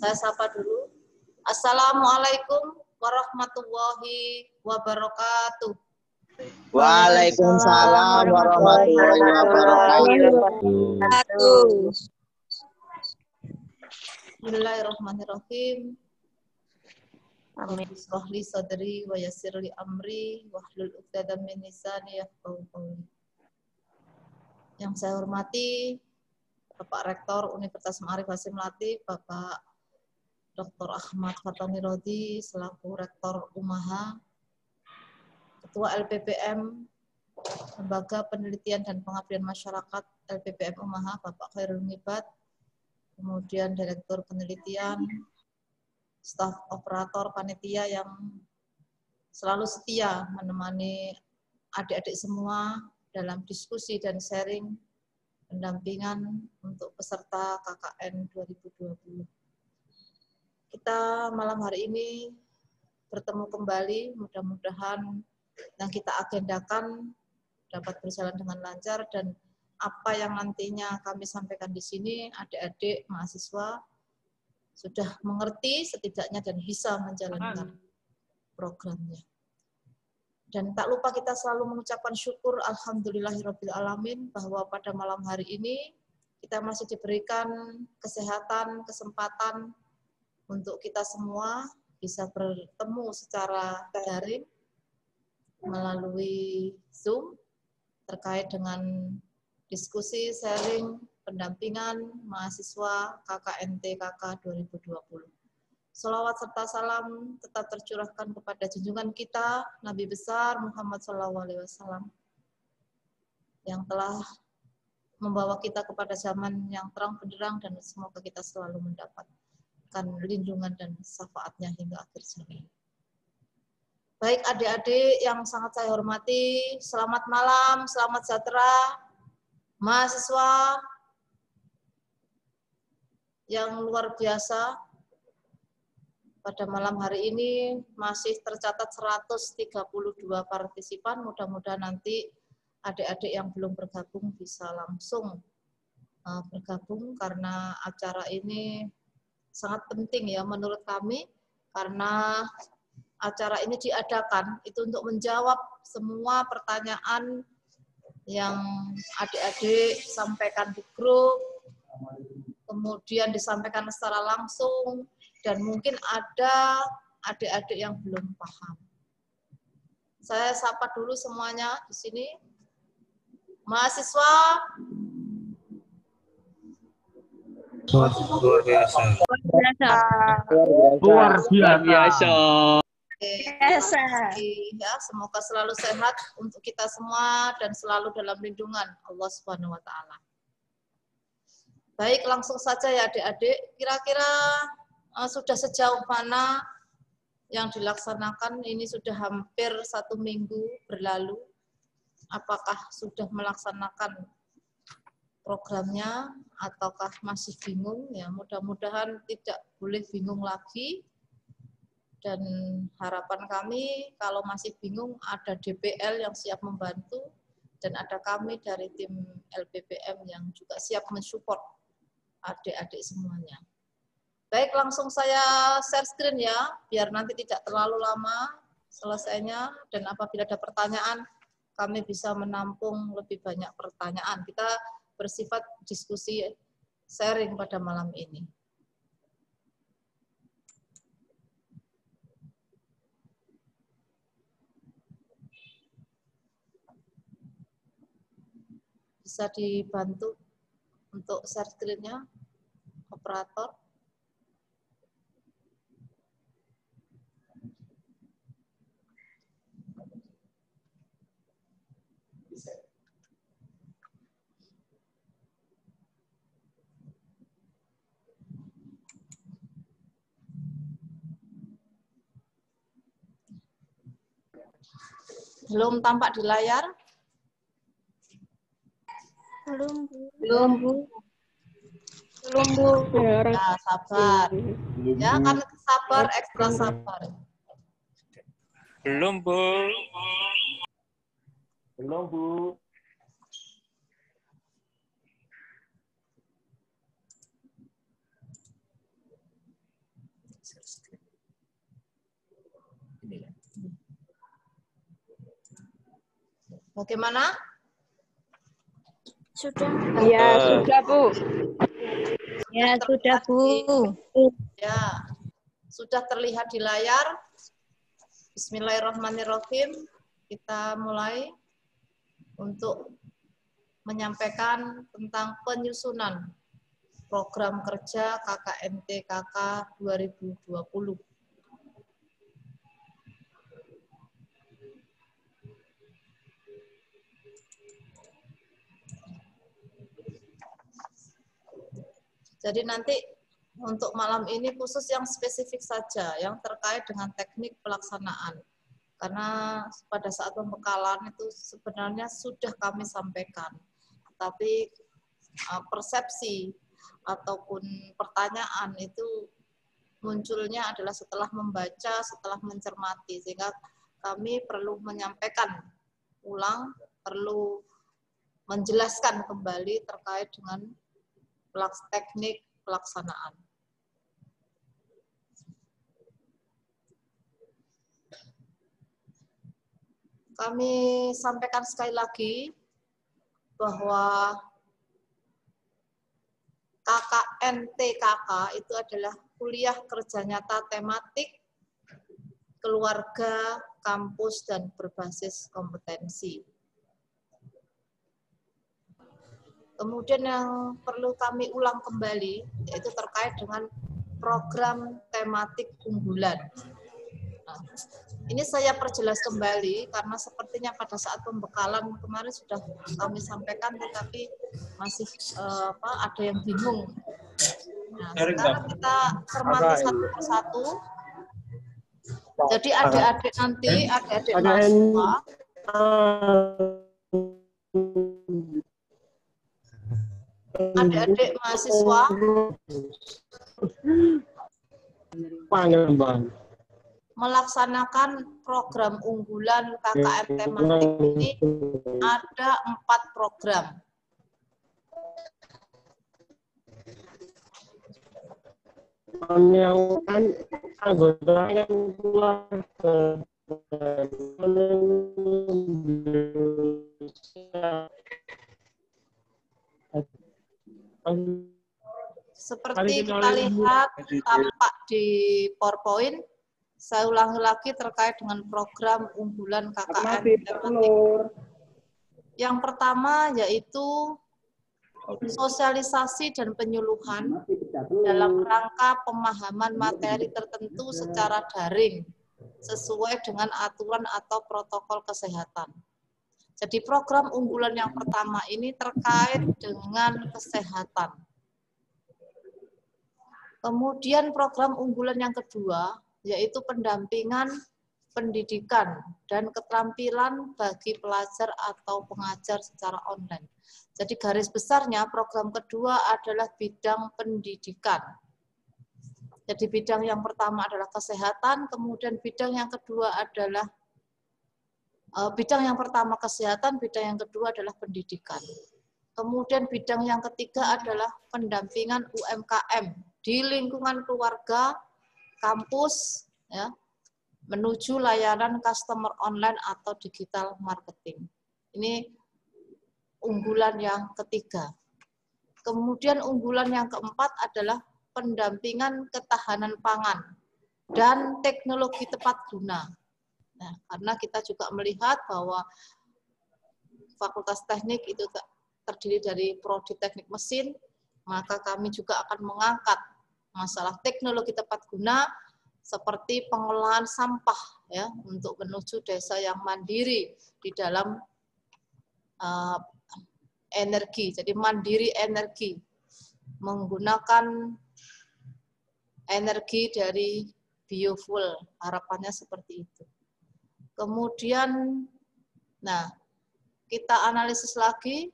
Saya sapa dulu. Assalamualaikum warahmatullahi wabarakatuh. Waalaikumsalam warahmatullahi wabarakatuh. Bismillahirrahmanirrahim. Amin. Bismillah sadri wa yassir li amri wahlul 'uqdatam min lisani yafqahu qawli. Yang saya hormati Bapak Rektor Universitas Ma'arif Hasyim Latif, Bapak Dr. Ahmad Fatoni Rodi selaku Rektor UMAHA, Ketua LPPM Lembaga Penelitian dan Pengabdian Masyarakat LPPM UMAHA, Bapak Khairul Ngibat, kemudian Direktur Penelitian, staf operator panitia yang selalu setia menemani adik-adik semua dalam diskusi dan sharing pendampingan untuk peserta KKN 2020. Kita malam hari ini bertemu kembali, mudah-mudahan yang kita agendakan dapat berjalan dengan lancar dan apa yang nantinya kami sampaikan di sini, adik-adik mahasiswa sudah mengerti setidaknya dan bisa menjalankan programnya. Dan tak lupa kita selalu mengucapkan syukur alhamdulillahirabbil alamin bahwa pada malam hari ini kita masih diberikan kesehatan, kesempatan untuk kita semua bisa bertemu secara daring melalui Zoom terkait dengan diskusi, sharing, pendampingan mahasiswa KKNT KK 2020. Salawat serta salam tetap tercurahkan kepada junjungan kita Nabi besar Muhammad SAW yang telah membawa kita kepada zaman yang terang benderang dan semoga kita selalu mendapatkan lindungan dan syafaatnya hingga akhir zaman. Baik adik-adik yang sangat saya hormati, selamat malam, selamat sejahtera, mahasiswa yang luar biasa. Pada malam hari ini masih tercatat 132 partisipan. Mudah-mudahan nanti adik-adik yang belum bergabung bisa langsung bergabung karena acara ini sangat penting ya menurut kami karena acara ini diadakan itu untuk menjawab semua pertanyaan yang adik-adik sampaikan di grup, kemudian disampaikan secara langsung. Dan mungkin ada adik-adik yang belum paham. Saya sapa dulu semuanya di sini. Mahasiswa. Luar biasa. Luar biasa. Ya, semoga selalu sehat untuk kita semua dan selalu dalam lindungan Allah Subhanahu wa taala. Baik, langsung saja ya adik-adik. Kira-kira sudah sejauh mana yang dilaksanakan? Ini sudah hampir 1 minggu berlalu. Apakah sudah melaksanakan programnya ataukah masih bingung? Ya, mudah-mudahan tidak boleh bingung lagi. Dan harapan kami kalau masih bingung ada DPL yang siap membantu dan ada kami dari tim LPPM yang juga siap mensupport adik-adik semuanya. Baik, langsung saya share screen ya, biar nanti tidak terlalu lama selesainya. Dan apabila ada pertanyaan, kami bisa menampung lebih banyak pertanyaan. Kita bersifat diskusi sharing pada malam ini. Bisa dibantu untuk share screen-nya, operator. Belum tampak di layar? Belum, Bu. Belum, Bu. Belum, Bu. Ya, sabar. Ya, karena sabar, ekstra sabar. Belum, Bu. Belum, Bu. Ini ya. Bagaimana? Sudah. Ya, sudah, Bu. Ya, sudah, Bu. Ya, sudah terlihat di layar. Bismillahirrahmanirrahim. Kita mulai untuk menyampaikan tentang penyusunan program kerja KKMT KK 2020. Jadi nanti untuk malam ini khusus yang spesifik saja, yang terkait dengan teknik pelaksanaan. Karena pada saat pembekalan itu sebenarnya sudah kami sampaikan. Tapi persepsi ataupun pertanyaan itu munculnya adalah setelah membaca, setelah mencermati. Sehingga kami perlu menyampaikan ulang, perlu menjelaskan kembali terkait dengan teknik pelaksanaan. Kami sampaikan sekali lagi bahwa KKNTKK itu adalah kuliah kerja nyata tematik, keluarga, kampus, dan berbasis kompetensi. Kemudian yang perlu kami ulang kembali, yaitu terkait dengan program tematik unggulan. Nah, ini saya perjelas kembali, karena sepertinya pada saat pembekalan kemarin sudah kami sampaikan, tetapi masih ada yang bingung. Nah, sekarang kita cermati satu persatu. Jadi adik-adik nanti, adik-adik mahasiswa, adik-adik mahasiswa melaksanakan program unggulan KKM tematik ini ada 4 program. Menyalurkan anggota yang keluar seperti kita lihat tampak di PowerPoint. Saya ulangi lagi terkait dengan program unggulan KKM tematik. Yang pertama yaitu sosialisasi dan penyuluhan dalam rangka pemahaman materi tertentu secara daring sesuai dengan aturan atau protokol kesehatan. Jadi program unggulan yang pertama ini terkait dengan kesehatan. Kemudian program unggulan yang kedua yaitu pendampingan pendidikan dan keterampilan bagi pelajar atau pengajar secara online. Jadi garis besarnya program kedua adalah bidang pendidikan. Jadi bidang yang pertama adalah kesehatan, kemudian bidang yang kedua adalah bidang yang pertama kesehatan, bidang yang kedua adalah pendidikan. Kemudian bidang yang ketiga adalah pendampingan UMKM di lingkungan keluarga, kampus, ya, menuju layanan customer online atau digital marketing. Ini unggulan yang ketiga. Kemudian unggulan yang keempat adalah pendampingan ketahanan pangan dan teknologi tepat guna. Nah, karena kita juga melihat bahwa Fakultas Teknik itu terdiri dari prodi teknik mesin, maka kami juga akan mengangkat masalah teknologi tepat guna seperti pengolahan sampah ya untuk menuju desa yang mandiri di dalam energi. Jadi mandiri energi menggunakan energi dari biofuel, harapannya seperti itu. Kemudian nah, kita analisis lagi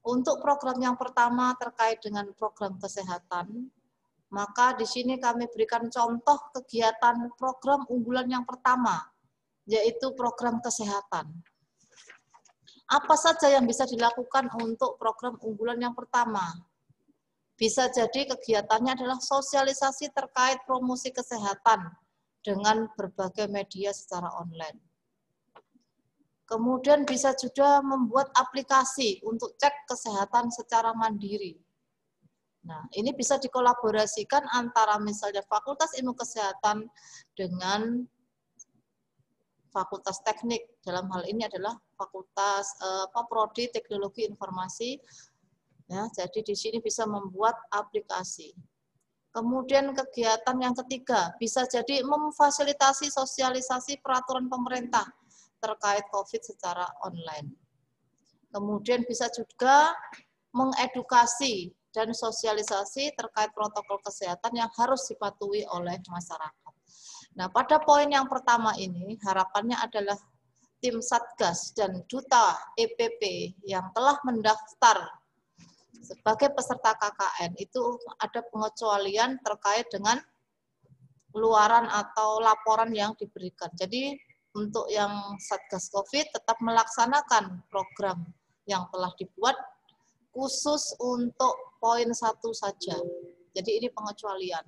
untuk program yang pertama terkait dengan program kesehatan. Maka di sini kami berikan contoh kegiatan program unggulan yang pertama, yaitu program kesehatan. Apa saja yang bisa dilakukan untuk program unggulan yang pertama? Bisa jadi kegiatannya adalah sosialisasi terkait promosi kesehatan dengan berbagai media secara online. Kemudian bisa juga membuat aplikasi untuk cek kesehatan secara mandiri. Nah, ini bisa dikolaborasikan antara misalnya Fakultas Ilmu Kesehatan dengan Fakultas Teknik. Dalam hal ini adalah Fakultas Prodi Teknologi Informasi. Ya, jadi di sini bisa membuat aplikasi. Kemudian kegiatan yang ketiga, bisa jadi memfasilitasi sosialisasi peraturan pemerintah terkait COVID secara online. Kemudian bisa juga mengedukasi dan sosialisasi terkait protokol kesehatan yang harus dipatuhi oleh masyarakat. Nah, pada poin yang pertama ini, harapannya adalah tim Satgas dan Duta EPP yang telah mendaftar sebagai peserta KKN itu ada pengecualian terkait dengan luaran atau laporan yang diberikan. Jadi untuk yang Satgas COVID tetap melaksanakan program yang telah dibuat khusus untuk poin 1 saja. Jadi ini pengecualian.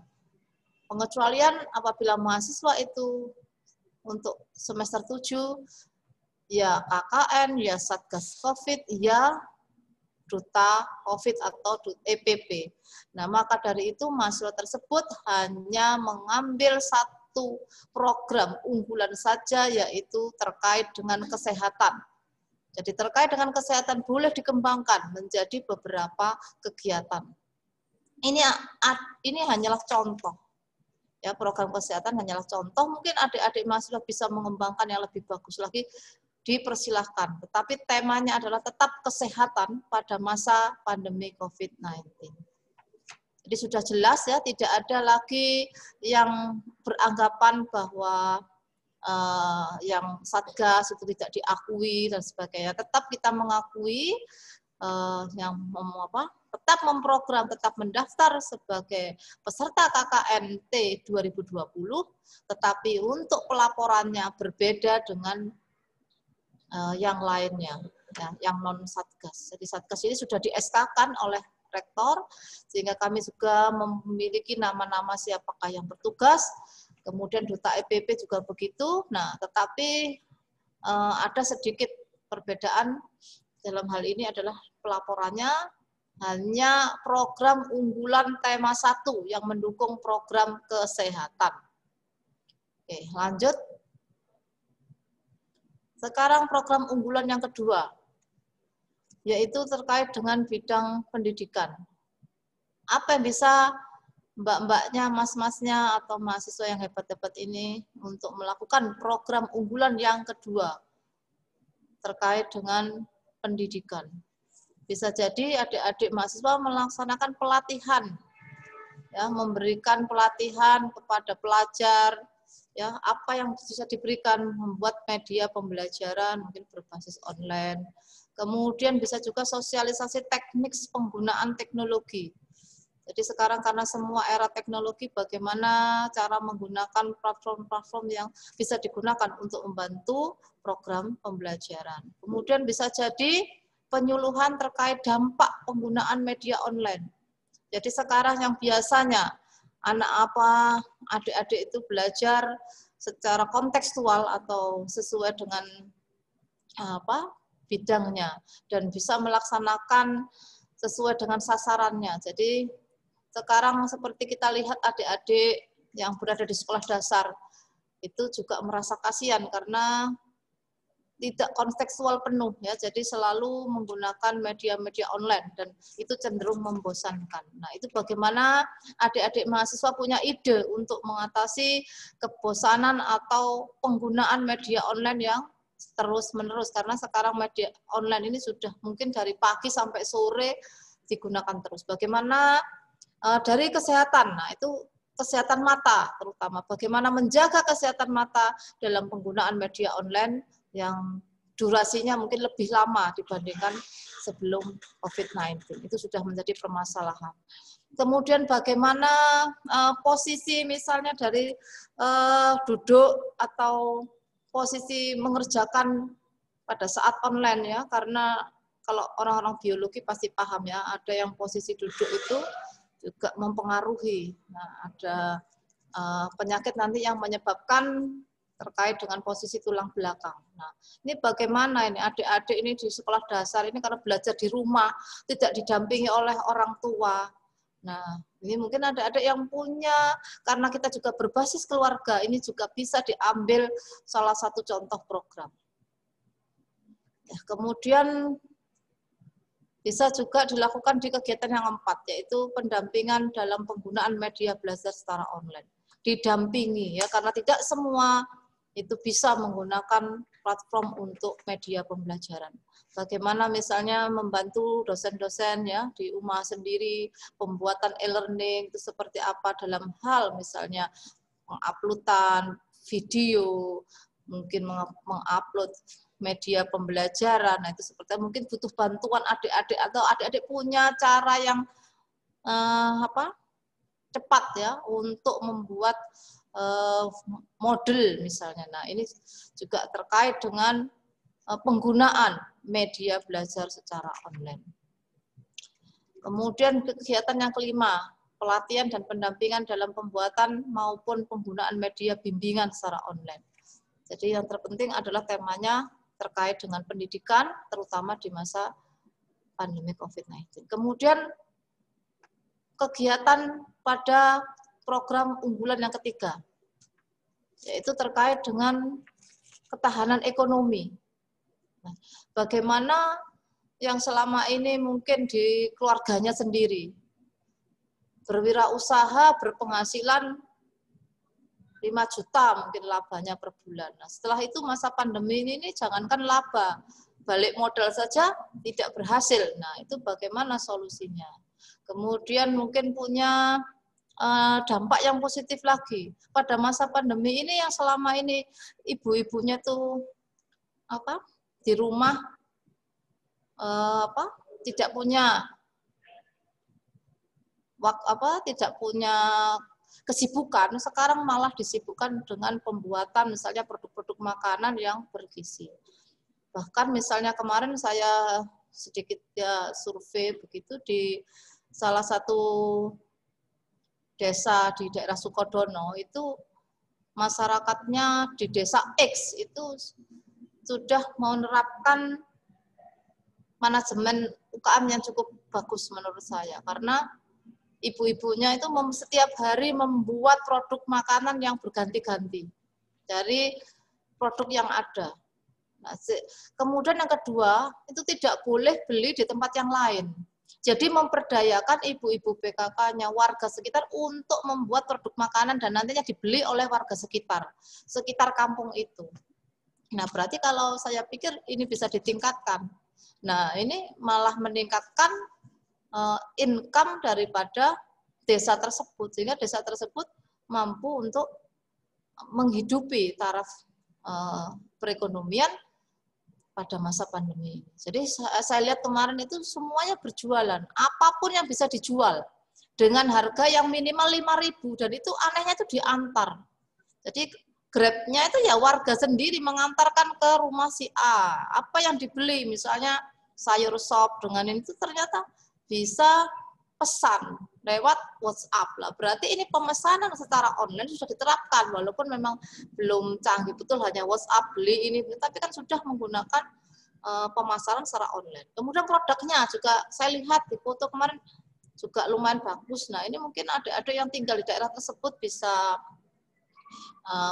Pengecualian apabila mahasiswa itu untuk semester 7 ya KKN, ya Satgas COVID, ya Duta COVID atau EPP. Nah, maka dari itu mahasiswa tersebut hanya mengambil satu program unggulan saja, yaitu terkait dengan kesehatan. Jadi terkait dengan kesehatan boleh dikembangkan menjadi beberapa kegiatan. Ini hanyalah contoh. Ya, program kesehatan hanyalah contoh. Mungkin adik-adik mahasiswa bisa mengembangkan yang lebih bagus lagi, dipersilahkan. Tetapi temanya adalah tetap kesehatan pada masa pandemi COVID-19. Jadi sudah jelas ya, tidak ada lagi yang beranggapan bahwa yang Satgas itu tidak diakui dan sebagainya. Tetap kita mengakui tetap memprogram, tetap mendaftar sebagai peserta KKNT 2020, tetapi untuk pelaporannya berbeda dengan yang lainnya, ya, yang non Satgas. Jadi Satgas ini sudah di-SK-kan oleh rektor, sehingga kami juga memiliki nama-nama siapakah yang bertugas. Kemudian Duta EPP juga begitu. Nah, tetapi ada sedikit perbedaan dalam hal ini adalah pelaporannya hanya program unggulan tema 1 yang mendukung program kesehatan. Oke, lanjut. Sekarang program unggulan yang kedua, yaitu terkait dengan bidang pendidikan. Apa yang bisa mbak-mbaknya, mas-masnya, atau mahasiswa yang hebat-hebat ini untuk melakukan program unggulan yang kedua terkait dengan pendidikan? Bisa jadi adik-adik mahasiswa melaksanakan pelatihan, ya, memberikan pelatihan kepada pelajar, ya, apa yang bisa diberikan, membuat media pembelajaran mungkin berbasis online. Kemudian bisa juga sosialisasi teknik penggunaan teknologi. Jadi sekarang karena semua era teknologi, bagaimana cara menggunakan platform-platform yang bisa digunakan untuk membantu program pembelajaran. Kemudian bisa jadi penyuluhan terkait dampak penggunaan media online. Jadi sekarang yang biasanya adik-adik itu belajar secara kontekstual atau sesuai dengan bidangnya dan bisa melaksanakan sesuai dengan sasarannya. Jadi sekarang seperti kita lihat adik-adik yang berada di sekolah dasar itu juga merasa kasihan karena tidak kontekstual penuh, ya, jadi selalu menggunakan media-media online dan itu cenderung membosankan. Nah, itu bagaimana adik-adik mahasiswa punya ide untuk mengatasi kebosanan atau penggunaan media online yang terus-menerus, karena sekarang media online ini sudah mungkin dari pagi sampai sore digunakan terus. Bagaimana dari kesehatan, nah itu kesehatan mata terutama, bagaimana menjaga kesehatan mata dalam penggunaan media online yang durasinya mungkin lebih lama dibandingkan sebelum COVID-19. Itu sudah menjadi permasalahan. Kemudian bagaimana posisi misalnya dari duduk atau posisi mengerjakan pada saat online, ya, karena kalau orang-orang biologi pasti paham, ya, ada yang posisi duduk itu juga mempengaruhi. Nah, ada penyakit nanti yang menyebabkan terkait dengan posisi tulang belakang. Nah, ini bagaimana ini adik-adik ini di sekolah dasar ini karena belajar di rumah, tidak didampingi oleh orang tua. Nah, ini mungkin adik-adik yang punya, karena kita juga berbasis keluarga, ini juga bisa diambil salah satu contoh program. Ya, kemudian bisa juga dilakukan di kegiatan yang 4, yaitu pendampingan dalam penggunaan media belajar secara online. Didampingi ya, karena tidak semua itu bisa menggunakan platform untuk media pembelajaran. Bagaimana misalnya membantu dosen-dosen ya di UMA sendiri, pembuatan e-learning itu seperti apa dalam hal misalnya menguploadan video, mungkin mengupload media pembelajaran. Nah, itu seperti mungkin butuh bantuan adik-adik atau adik-adik punya cara yang cepat ya untuk membuat model misalnya. Nah, ini juga terkait dengan penggunaan media belajar secara online. Kemudian kegiatan yang kelima, pelatihan dan pendampingan dalam pembuatan maupun penggunaan media bimbingan secara online. Jadi yang terpenting adalah temanya terkait dengan pendidikan, terutama di masa pandemi COVID-19. Kemudian kegiatan pada program unggulan yang ketiga, yaitu terkait dengan ketahanan ekonomi. Nah, bagaimana yang selama ini mungkin di keluarganya sendiri, berwirausaha, berpenghasilan 5 juta mungkin labanya per bulan. Nah, setelah itu masa pandemi ini jangankan laba, balik modal saja tidak berhasil. Nah, itu bagaimana solusinya? Kemudian mungkin punya dampak yang positif lagi. Pada masa pandemi ini yang selama ini ibu-ibunya tuh di rumah tidak punya tidak punya kesibukan, sekarang malah disibukkan dengan pembuatan misalnya produk-produk makanan yang bergizi. Bahkan misalnya kemarin saya sedikit ya survei begitu di salah satu desa di daerah Sukodono, itu masyarakatnya di desa X itu sudah menerapkan manajemen UKM yang cukup bagus menurut saya, karena ibu-ibunya itu setiap hari membuat produk makanan yang berganti-ganti dari produk yang ada. Nah, kemudian yang kedua, itu tidak boleh beli di tempat yang lain. Jadi memperdayakan ibu-ibu PKK-nya, warga sekitar untuk membuat produk makanan dan nantinya dibeli oleh warga sekitar kampung itu. Nah, berarti kalau saya pikir ini bisa ditingkatkan. Nah, ini malah meningkatkan income daripada desa tersebut, sehingga desa tersebut mampu untuk menghidupi taraf perekonomian pada masa pandemi. Jadi saya lihat kemarin itu semuanya berjualan, apapun yang bisa dijual dengan harga yang minimal 5.000 dan itu anehnya itu diantar. Jadi Grab-nya itu ya warga sendiri mengantarkan ke rumah si A. Apa yang dibeli misalnya sayur sop dengan ini itu ternyata bisa pesan lewat WhatsApp lah. Berarti ini pemesanan secara online sudah diterapkan, walaupun memang belum canggih betul hanya WhatsApp beli ini, tapi kan sudah menggunakan pemasaran secara online. Kemudian produknya juga saya lihat di foto kemarin juga lumayan bagus. Nah, ini mungkin ada yang tinggal di daerah tersebut bisa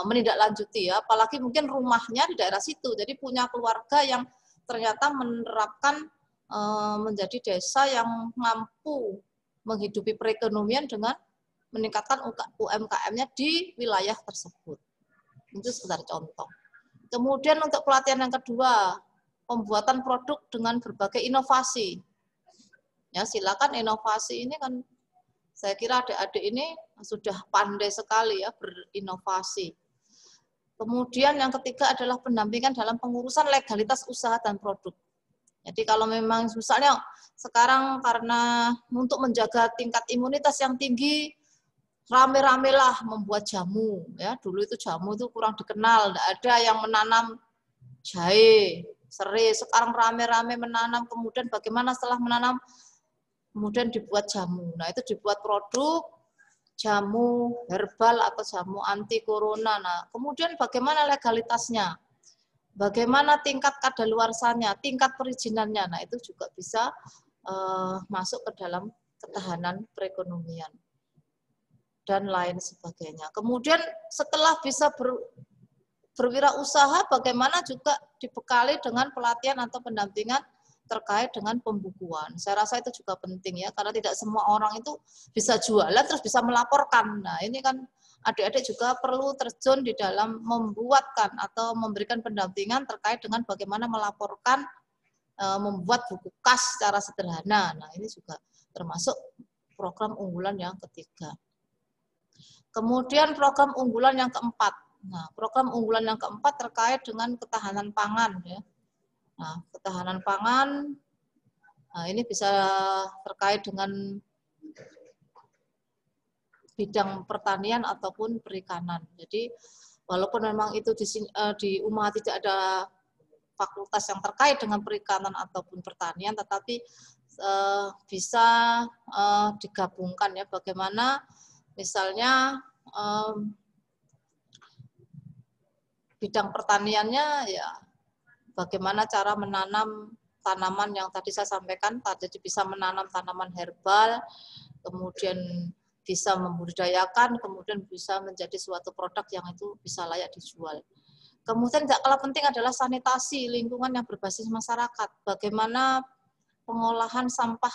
menindaklanjuti ya, apalagi mungkin rumahnya di daerah situ. Jadi punya keluarga yang ternyata menerapkan menjadi desa yang mampu menghidupi perekonomian dengan meningkatkan UMKM-nya di wilayah tersebut. Itu sekedar contoh. Kemudian untuk pelatihan yang kedua, pembuatan produk dengan berbagai inovasi. Ya, silakan inovasi ini kan saya kira adik-adik ini sudah pandai sekali ya berinovasi. Kemudian yang ketiga adalah pendampingan dalam pengurusan legalitas usaha dan produk. Jadi kalau memang misalnya sekarang karena untuk menjaga tingkat imunitas yang tinggi, rame-ramelah membuat jamu. Ya, dulu itu jamu itu kurang dikenal, tidak ada yang menanam jahe, serai. Sekarang rame-rame menanam, kemudian bagaimana setelah menanam kemudian dibuat jamu. Nah, itu dibuat produk jamu herbal atau jamu anti corona. Nah, kemudian bagaimana legalitasnya? Bagaimana tingkat kadaluarsanya, tingkat perizinannya. Nah, itu juga bisa masuk ke dalam ketahanan perekonomian dan lain sebagainya. Kemudian setelah bisa berwirausaha, bagaimana juga dibekali dengan pelatihan atau pendampingan terkait dengan pembukuan. Saya rasa itu juga penting ya, karena tidak semua orang itu bisa jualan terus bisa melaporkan. Nah, ini kan adik-adik juga perlu terjun di dalam membuatkan atau memberikan pendampingan terkait dengan bagaimana melaporkan, membuat buku kas secara sederhana. Nah, ini juga termasuk program unggulan yang ketiga. Kemudian program unggulan yang keempat. Nah, program unggulan yang keempat terkait dengan ketahanan pangan ya. Nah, ketahanan pangan, nah ini bisa terkait dengan bidang pertanian ataupun perikanan. Jadi, walaupun memang itu di UMA tidak ada fakultas yang terkait dengan perikanan ataupun pertanian, tetapi bisa digabungkan ya, bagaimana misalnya bidang pertaniannya ya, bagaimana cara menanam tanaman yang tadi saya sampaikan, jadi bisa menanam tanaman herbal, kemudian bisa membudidayakan, kemudian bisa menjadi suatu produk yang itu bisa layak dijual. Kemudian tidak kalah penting adalah sanitasi lingkungan yang berbasis masyarakat. Bagaimana pengolahan sampah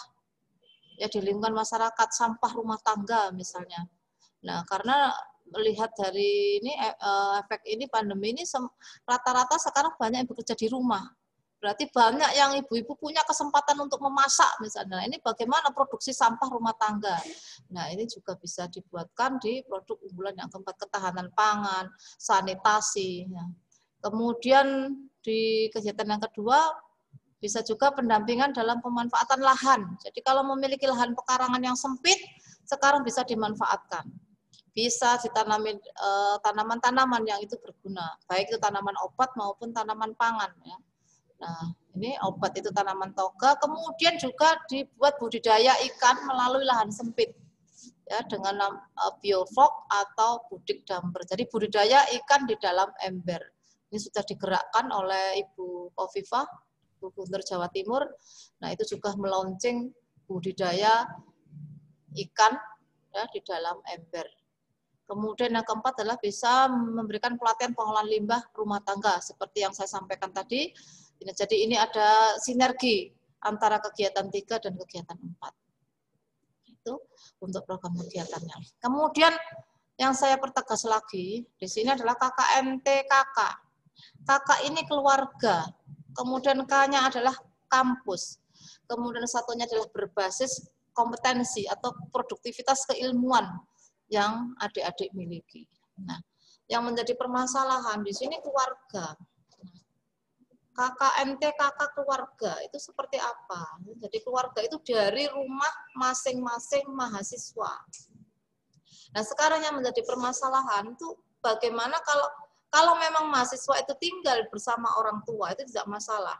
ya di lingkungan masyarakat, sampah rumah tangga misalnya. Nah, karena melihat dari ini efek ini pandemi ini rata-rata sekarang banyak yang bekerja di rumah. Berarti banyak yang ibu-ibu punya kesempatan untuk memasak misalnya. Ini bagaimana produksi sampah rumah tangga. Nah, ini juga bisa dibuatkan di produk unggulan yang keempat, ketahanan pangan, sanitasi. Ya. Kemudian di kegiatan yang kedua bisa juga pendampingan dalam pemanfaatan lahan. Jadi kalau memiliki lahan pekarangan yang sempit, sekarang bisa dimanfaatkan. Bisa ditanami tanaman-tanaman yang itu berguna, baik itu tanaman obat maupun tanaman pangan. Ya. Nah, ini obat itu tanaman toga, kemudian juga dibuat budidaya ikan melalui lahan sempit, ya dengan bioflok atau budik damper. Jadi budidaya ikan di dalam ember. Ini sudah digerakkan oleh Ibu Khofifah, Gubernur Jawa Timur. Nah, itu juga melaunching budidaya ikan ya di dalam ember. Kemudian yang keempat adalah bisa memberikan pelatihan pengolahan limbah rumah tangga seperti yang saya sampaikan tadi. Jadi ini ada sinergi antara kegiatan 3 dan kegiatan 4. Itu untuk program kegiatannya. Kemudian yang saya pertegas lagi di sini adalah KKMT KK. KK ini keluarga. Kemudian K-nya adalah kampus. Kemudian satunya adalah berbasis kompetensi atau produktivitas keilmuan yang adik-adik miliki. Nah, yang menjadi permasalahan di sini keluarga. KKMT KK keluarga itu seperti apa? Jadi keluarga itu dari rumah masing-masing mahasiswa. Nah, sekarang yang menjadi permasalahan itu bagaimana kalau memang mahasiswa itu tinggal bersama orang tua itu tidak masalah.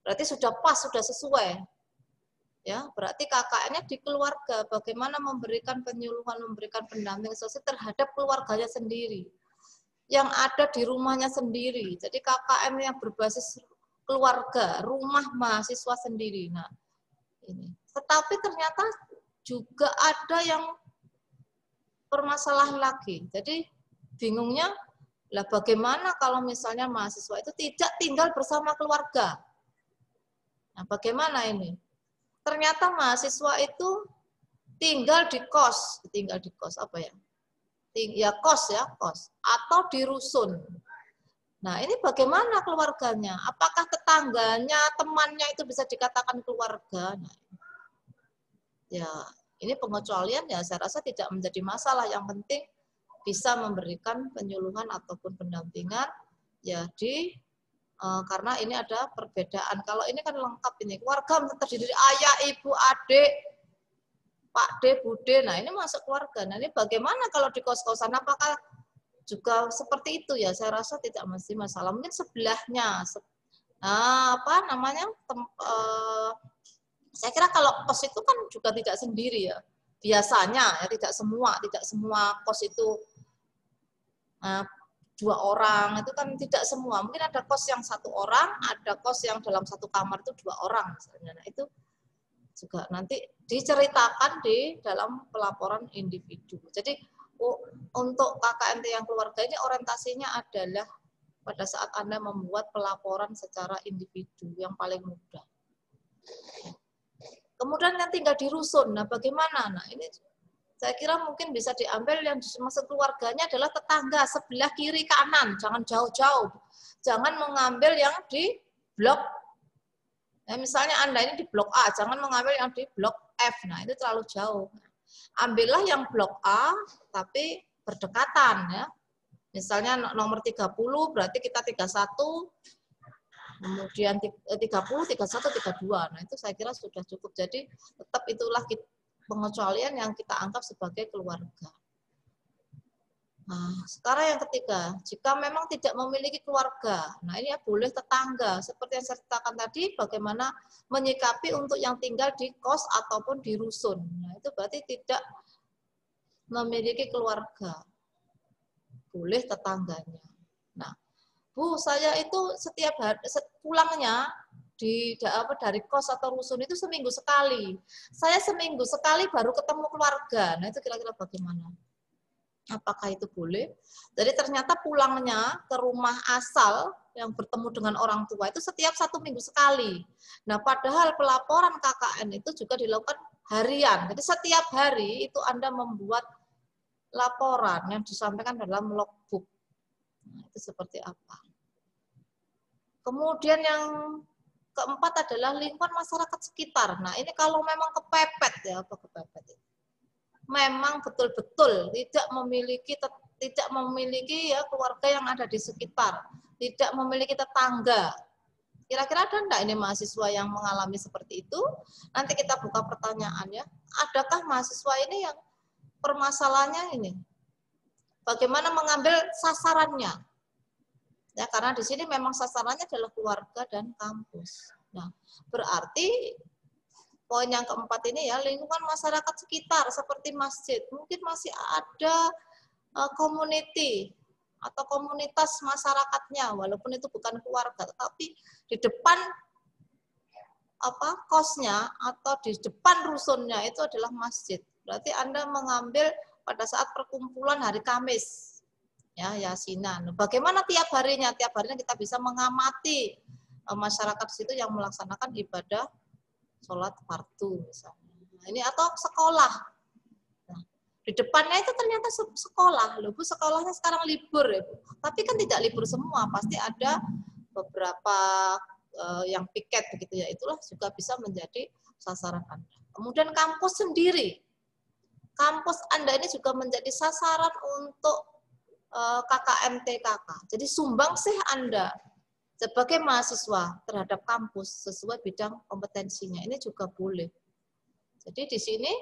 Berarti sudah pas, sudah sesuai. Ya, berarti KKN-nya di keluarga, bagaimana memberikan penyuluhan, memberikan pendampingan sosial terhadap keluarganya sendiri, yang ada di rumahnya sendiri. Jadi KKN yang berbasis keluarga, rumah mahasiswa sendiri. Nah, ini. Tetapi ternyata juga ada yang permasalahan lagi. Jadi bingungnya, lah bagaimana kalau misalnya mahasiswa itu tidak tinggal bersama keluarga? Nah, bagaimana ini? Ternyata mahasiswa itu tinggal di kos apa ya? Ya kos atau di rusun. Nah, ini bagaimana keluarganya? Apakah tetangganya, temannya itu bisa dikatakan keluarga? Nah, ya, ini pengecualian ya saya rasa tidak menjadi masalah. Yang penting bisa memberikan penyuluhan ataupun pendampingan ya karena ini ada perbedaan. Kalau ini kan lengkap ini. Keluarga terdiri dari ayah, ibu, adik, Pak D, Bude. Nah, ini masuk keluarga. Nah, ini bagaimana kalau di kos-kosan? Apakah juga seperti itu ya? Saya rasa tidak mesti masalah. Mungkin sebelahnya. Saya kira kalau kos itu kan juga tidak sendiri ya. Biasanya ya tidak semua kos itu 2 orang, itu kan tidak semua. Mungkin ada kos yang 1 orang, ada kos yang dalam 1 kamar itu 2 orang misalnya. Nah, itu juga nanti diceritakan di dalam pelaporan individu. Jadi untuk KKNT yang keluarga ini orientasinya adalah pada saat Anda membuat pelaporan secara individu yang paling mudah. Kemudian yang tinggal di rusun, nah bagaimana? Nah ini saya kira mungkin bisa diambil yang dimaksud keluarganya adalah tetangga sebelah kiri kanan, jangan jauh-jauh. Jangan mengambil yang di blok, nah, misalnya Anda ini di blok A, jangan mengambil yang di blok F, nah itu terlalu jauh. Ambillah yang blok A, tapi berdekatan ya. Misalnya nomor 30, berarti kita 31, kemudian 30, 31, 32. Nah itu saya kira sudah cukup. Jadi tetap itulah pengecualian yang kita anggap sebagai keluarga. Nah, sekarang yang ketiga, jika memang tidak memiliki keluarga, nah ini ya boleh tetangga. Seperti yang saya ceritakan tadi, bagaimana menyikapi untuk yang tinggal di kos ataupun di rusun. Nah, itu berarti tidak memiliki keluarga. Boleh tetangganya. Nah, Bu, saya itu setiap hari, pulangnya dari kos atau rusun itu seminggu sekali. Saya seminggu sekali baru ketemu keluarga. Nah, itu kira-kira bagaimana? Apakah itu boleh? Jadi ternyata pulangnya ke rumah asal yang bertemu dengan orang tua itu setiap 1 minggu sekali. Nah, padahal pelaporan KKN itu juga dilakukan harian. Jadi setiap hari itu Anda membuat laporan yang disampaikan dalam logbook. Nah, itu seperti apa? Kemudian yang keempat adalah lingkungan masyarakat sekitar. Nah, ini kalau memang kepepet ya, apa kepepet itu? Memang betul-betul tidak memiliki ya keluarga yang ada di sekitar, tidak memiliki tetangga. Kira-kira ada enggak ini mahasiswa yang mengalami seperti itu? Nanti kita buka pertanyaannya. Adakah mahasiswa ini yang permasalahannya ini? Bagaimana mengambil sasarannya? Ya, karena di sini memang sasarannya adalah keluarga dan kampus. Nah, berarti poin yang keempat ini ya, lingkungan masyarakat sekitar seperti masjid. Mungkin masih ada community atau komunitas masyarakatnya, walaupun itu bukan keluarga, tetapi di depan kosnya atau di depan rusunnya itu adalah masjid. Berarti Anda mengambil pada saat perkumpulan hari Kamis, ya yasinan. Bagaimana tiap harinya? Tiap harinya kita bisa mengamati masyarakat di situ yang melaksanakan ibadah sholat fardu misalnya. Nah, ini atau sekolah. Nah, di depannya itu ternyata sekolah. Loh, Bu, sekolahnya sekarang libur ya, Bu. Tapi kan tidak libur semua, pasti ada beberapa yang piket begitu ya. Itulah juga bisa menjadi sasaran Anda. Kemudian kampus sendiri. Kampus Anda ini juga menjadi sasaran untuk KKMT-KK. Jadi sumbangsih Anda sebagai mahasiswa terhadap kampus sesuai bidang kompetensinya. Ini juga boleh. Jadi di sini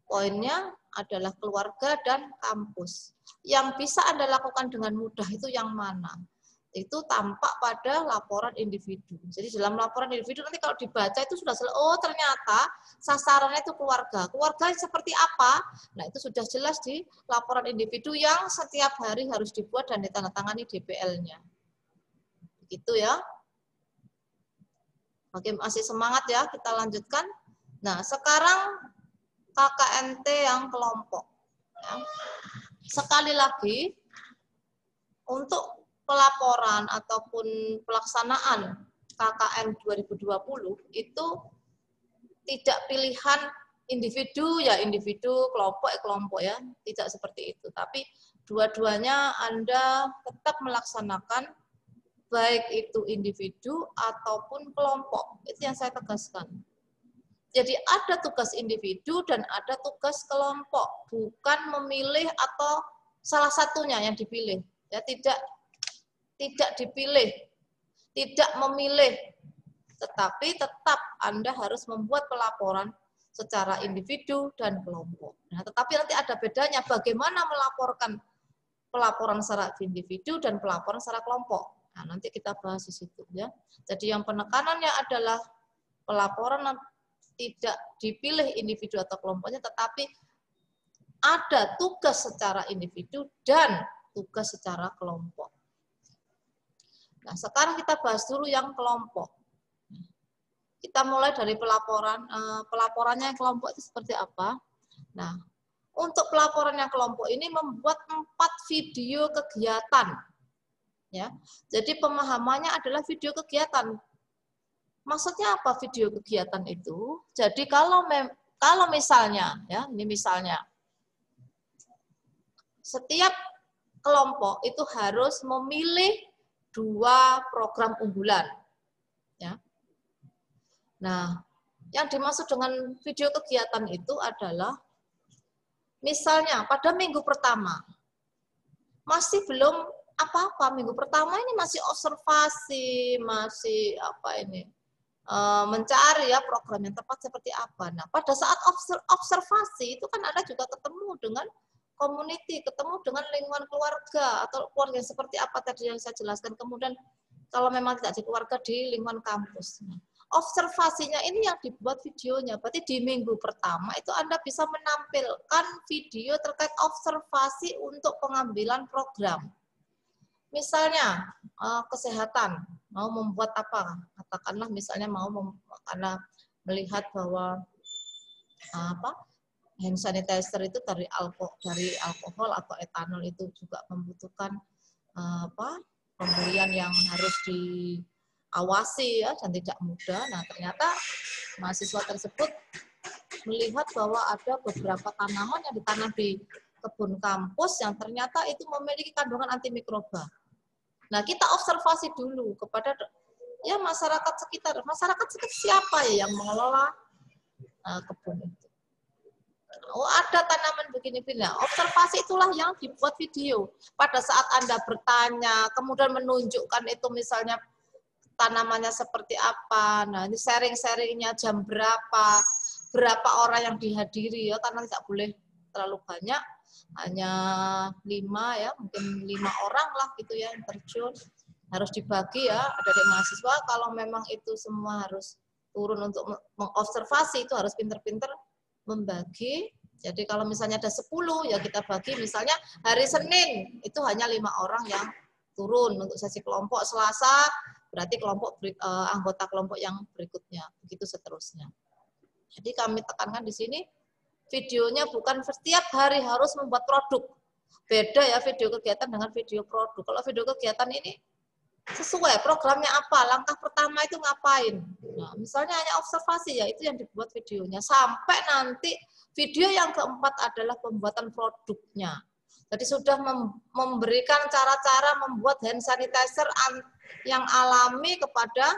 poinnya adalah keluarga dan kampus. Yang bisa Anda lakukan dengan mudah itu yang mana? Itu tampak pada laporan individu. Jadi dalam laporan individu nanti kalau dibaca itu sudah selesai. Oh ternyata sasarannya itu keluarga. Keluarga seperti apa? Nah itu sudah jelas di laporan individu yang setiap hari harus dibuat dan ditandatangani DPL-nya. Begitu ya. Oke, masih semangat ya, kita lanjutkan. Nah, sekarang KKNT yang kelompok. Ya. Sekali lagi, untuk pelaporan ataupun pelaksanaan KKN 2020 itu tidak pilihan individu ya individu, kelompok ya, tidak seperti itu. Tapi dua-duanya Anda tetap melaksanakan baik itu individu ataupun kelompok. Itu yang saya tegaskan. Jadi ada tugas individu dan ada tugas kelompok, bukan memilih atau salah satunya yang dipilih. Ya tidak dipilih, tidak memilih, tetapi tetap Anda harus membuat pelaporan secara individu dan kelompok. Nah, tetapi nanti ada bedanya bagaimana melaporkan pelaporan secara individu dan pelaporan secara kelompok. Nah, nanti kita bahas di situ ya. Jadi yang penekanannya adalah pelaporan tidak dipilih individu atau kelompoknya, tetapi ada tugas secara individu dan tugas secara kelompok. Nah, sekarang kita bahas dulu yang kelompok. Kita mulai dari pelaporan. Pelaporannya yang kelompok itu seperti apa? Nah, untuk pelaporan yang kelompok ini membuat 4 video kegiatan. Ya, jadi pemahamannya adalah video kegiatan. Maksudnya apa video kegiatan itu? Jadi kalau misalnya, ya, ini misalnya, setiap kelompok itu harus memilih 2 program unggulan. Ya. Nah, yang dimaksud dengan video kegiatan itu adalah, misalnya pada minggu pertama, masih belum apa-apa, minggu pertama ini masih observasi, masih mencari ya program yang tepat seperti apa. Nah, pada saat observasi itu kan Anda juga ketemu dengan community, ketemu dengan lingkungan keluarga atau keluarga yang seperti apa tadi yang saya jelaskan. Kemudian kalau memang tidak di keluarga, di lingkungan kampus. Nah, observasinya ini yang dibuat videonya. Berarti di minggu pertama itu Anda bisa menampilkan video terkait observasi untuk pengambilan program. Misalnya kesehatan, mau membuat apa? Katakanlah misalnya karena melihat bahwa hand sanitizer itu dari alkohol atau etanol itu juga membutuhkan pembelian yang harus diawasi ya dan tidak mudah. Nah, ternyata mahasiswa tersebut melihat bahwa ada beberapa tanaman yang ditanam di kebun kampus yang ternyata itu memiliki kandungan antimikroba. Nah, kita observasi dulu kepada ya masyarakat sekitar. Masyarakat sekitar siapa ya yang mengelola kebun itu? Oh, ada tanaman begini-begini. Nah, observasi itulah yang dibuat video. Pada saat Anda bertanya, kemudian menunjukkan itu misalnya tanamannya seperti apa. Nah, ini sharing-sharingnya jam berapa orang yang dihadiri ya, karena tidak boleh terlalu banyak. Hanya 5 ya, mungkin 5 orang lah gitu ya yang terjun. Harus dibagi ya, adik-adik mahasiswa kalau memang itu semua harus turun untuk mengobservasi itu harus pinter-pinter membagi. Jadi kalau misalnya ada 10 ya kita bagi, misalnya hari Senin itu hanya 5 orang yang turun untuk sesi kelompok, Selasa berarti anggota kelompok yang berikutnya, begitu seterusnya. Jadi kami tekankan di sini videonya bukan setiap hari harus membuat produk. Beda ya video kegiatan dengan video produk. Kalau video kegiatan ini sesuai programnya apa, langkah pertama itu ngapain. Nah, misalnya hanya observasi ya itu yang dibuat videonya. Sampai nanti video yang keempat adalah pembuatan produknya. Jadi sudah memberikan cara-cara membuat hand sanitizer yang alami kepada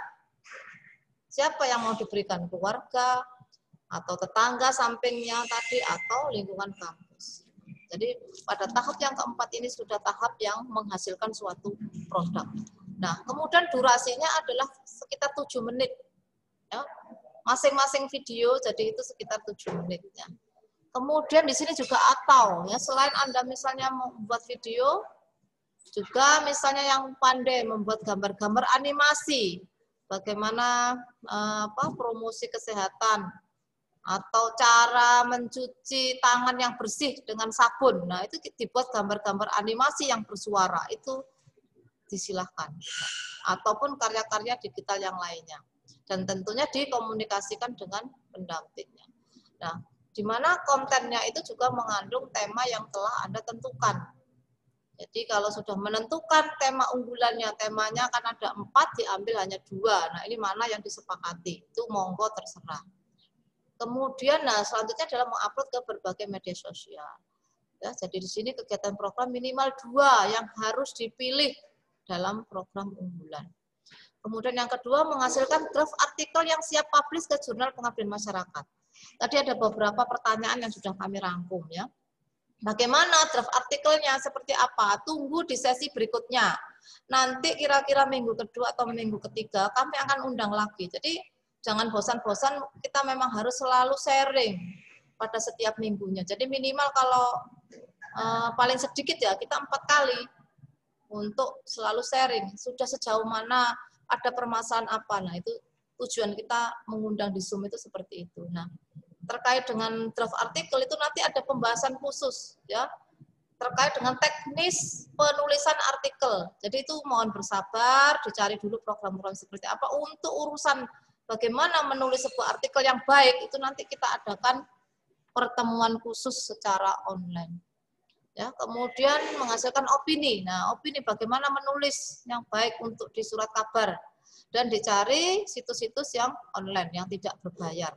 siapa yang mau diberikan, keluarga, atau tetangga sampingnya tadi, atau lingkungan kampus. Jadi pada tahap yang keempat ini sudah tahap yang menghasilkan suatu produk. Nah, kemudian durasinya adalah sekitar 7 menit. Ya. Masing-masing video jadi itu sekitar 7 menit. Ya. Kemudian di sini juga atau, ya, selain Anda misalnya membuat video, juga misalnya yang pandai membuat gambar-gambar animasi, bagaimana promosi kesehatan, atau cara mencuci tangan yang bersih dengan sabun. Nah, itu dibuat gambar-gambar animasi yang bersuara, itu disilahkan. Ataupun karya-karya digital yang lainnya. Dan tentunya dikomunikasikan dengan pendampingnya. Nah, di mana kontennya itu juga mengandung tema yang telah Anda tentukan. Jadi kalau sudah menentukan tema unggulannya, temanya kan ada 4, diambil hanya 2. Nah, ini mana yang disepakati, itu monggo terserah. Kemudian, nah selanjutnya adalah mengupload ke berbagai media sosial. Ya, jadi di sini kegiatan program minimal 2 yang harus dipilih dalam program unggulan. Kemudian yang kedua, menghasilkan draft artikel yang siap publish ke jurnal pengabdian masyarakat. Tadi ada beberapa pertanyaan yang sudah kami rangkum ya. Bagaimana draft artikelnya, seperti apa? Tunggu di sesi berikutnya. Nanti kira-kira minggu kedua atau minggu ketiga kami akan undang lagi. Jadi jangan bosan-bosan, kita memang harus selalu sharing pada setiap minggunya. Jadi minimal kalau paling sedikit ya kita 4 kali untuk selalu sharing. Sudah sejauh mana, ada permasalahan apa. Nah itu tujuan kita mengundang di Zoom itu seperti itu. Nah, terkait dengan draft artikel itu nanti ada pembahasan khusus ya terkait dengan teknis penulisan artikel. Jadi itu mohon bersabar, dicari dulu program-program seperti apa untuk urusan bagaimana menulis sebuah artikel yang baik itu nanti kita adakan pertemuan khusus secara online. Ya, kemudian menghasilkan opini. Nah, opini bagaimana menulis yang baik untuk di surat kabar dan dicari situs-situs yang online yang tidak berbayar.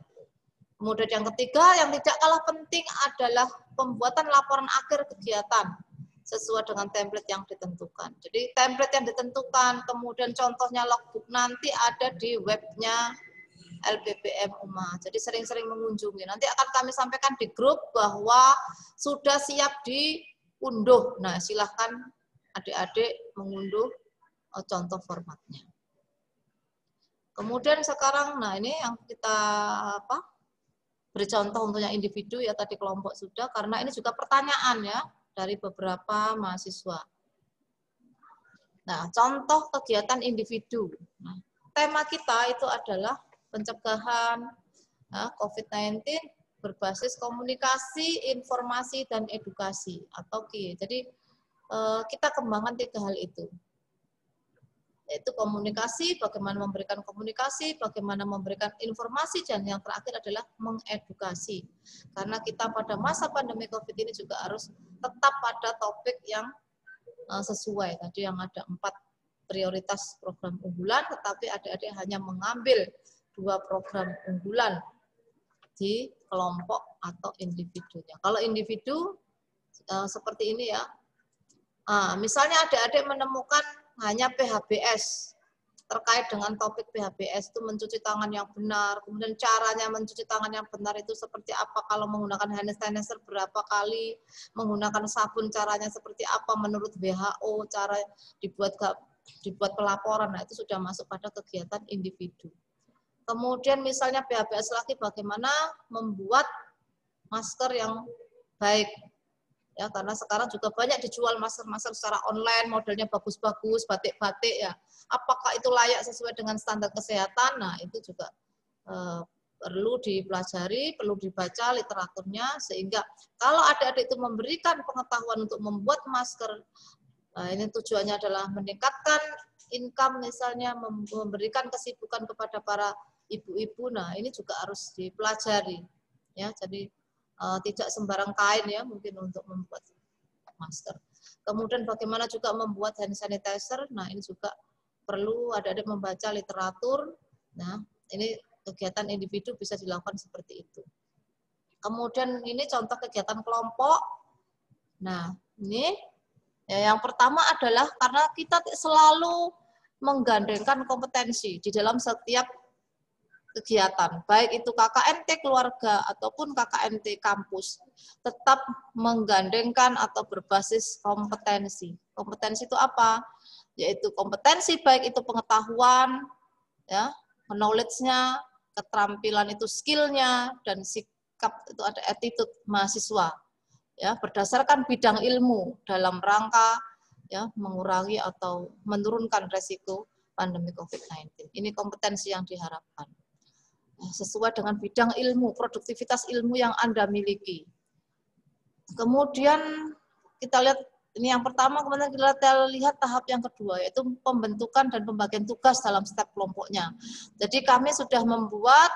Kemudian yang ketiga, yang tidak kalah penting adalah pembuatan laporan akhir kegiatan sesuai dengan template yang ditentukan. Jadi template yang ditentukan, kemudian contohnya logbook nanti ada di webnya LPPM UMA. Jadi sering-sering mengunjungi. Nanti akan kami sampaikan di grup bahwa sudah siap diunduh. Nah, silahkan adik-adik mengunduh contoh formatnya. Kemudian sekarang, nah ini yang kita beri contoh untuk yang individu ya tadi kelompok sudah, karena ini juga pertanyaan ya dari beberapa mahasiswa. Nah, contoh kegiatan individu. Nah, tema kita itu adalah pencegahan COVID-19 berbasis komunikasi, informasi, dan edukasi atau KI. Jadi kita kembangkan 3 hal itu. Yaitu komunikasi, bagaimana memberikan komunikasi, bagaimana memberikan informasi, dan yang terakhir adalah mengedukasi. Karena kita pada masa pandemi COVID ini juga harus tetap pada topik yang sesuai. Tadi yang ada 4 prioritas program unggulan, tetapi adik-adik hanya mengambil 2 program unggulan di kelompok atau individunya. Kalau individu seperti ini ya, misalnya adik-adik menemukan hanya PHBS terkait dengan topik PHBS itu mencuci tangan yang benar, kemudian caranya mencuci tangan yang benar itu seperti apa, kalau menggunakan hand sanitizer berapa kali, menggunakan sabun caranya seperti apa menurut WHO, cara dibuat pelaporan. Nah, itu sudah masuk pada kegiatan individu. Kemudian misalnya PHBS lagi bagaimana membuat masker yang baik. Ya, karena sekarang juga banyak dijual masker-masker secara online, modelnya bagus-bagus, batik-batik ya. Apakah itu layak sesuai dengan standar kesehatan? Nah, itu juga perlu dipelajari, perlu dibaca literaturnya, sehingga kalau adik-adik itu memberikan pengetahuan untuk membuat masker, ini tujuannya adalah meningkatkan income misalnya, memberikan kesibukan kepada para ibu-ibu, nah ini juga harus dipelajari. Ya, jadi tidak sembarang kain ya mungkin untuk membuat masker. Kemudian bagaimana juga membuat hand sanitizer. Nah, ini juga perlu adik-adik membaca literatur. Nah, ini kegiatan individu bisa dilakukan seperti itu. Kemudian ini contoh kegiatan kelompok. Nah, ini ya, yang pertama adalah karena kita selalu menggandengkan kompetensi di dalam setiap kegiatan, baik itu KKNT keluarga ataupun KKNT kampus, tetap menggandengkan atau berbasis kompetensi. Kompetensi itu apa? Yaitu kompetensi baik itu pengetahuan, ya, knowledge-nya, keterampilan itu skill-nya, dan sikap itu ada attitude mahasiswa. Ya, berdasarkan bidang ilmu dalam rangka ya mengurangi atau menurunkan resiko pandemi COVID-19. Ini kompetensi yang diharapkan. Sesuai dengan bidang ilmu, produktivitas ilmu yang Anda miliki. Kemudian kita lihat ini yang pertama, kemudian kita lihat tahap yang kedua, yaitu pembentukan dan pembagian tugas dalam setiap kelompoknya. Jadi kami sudah membuat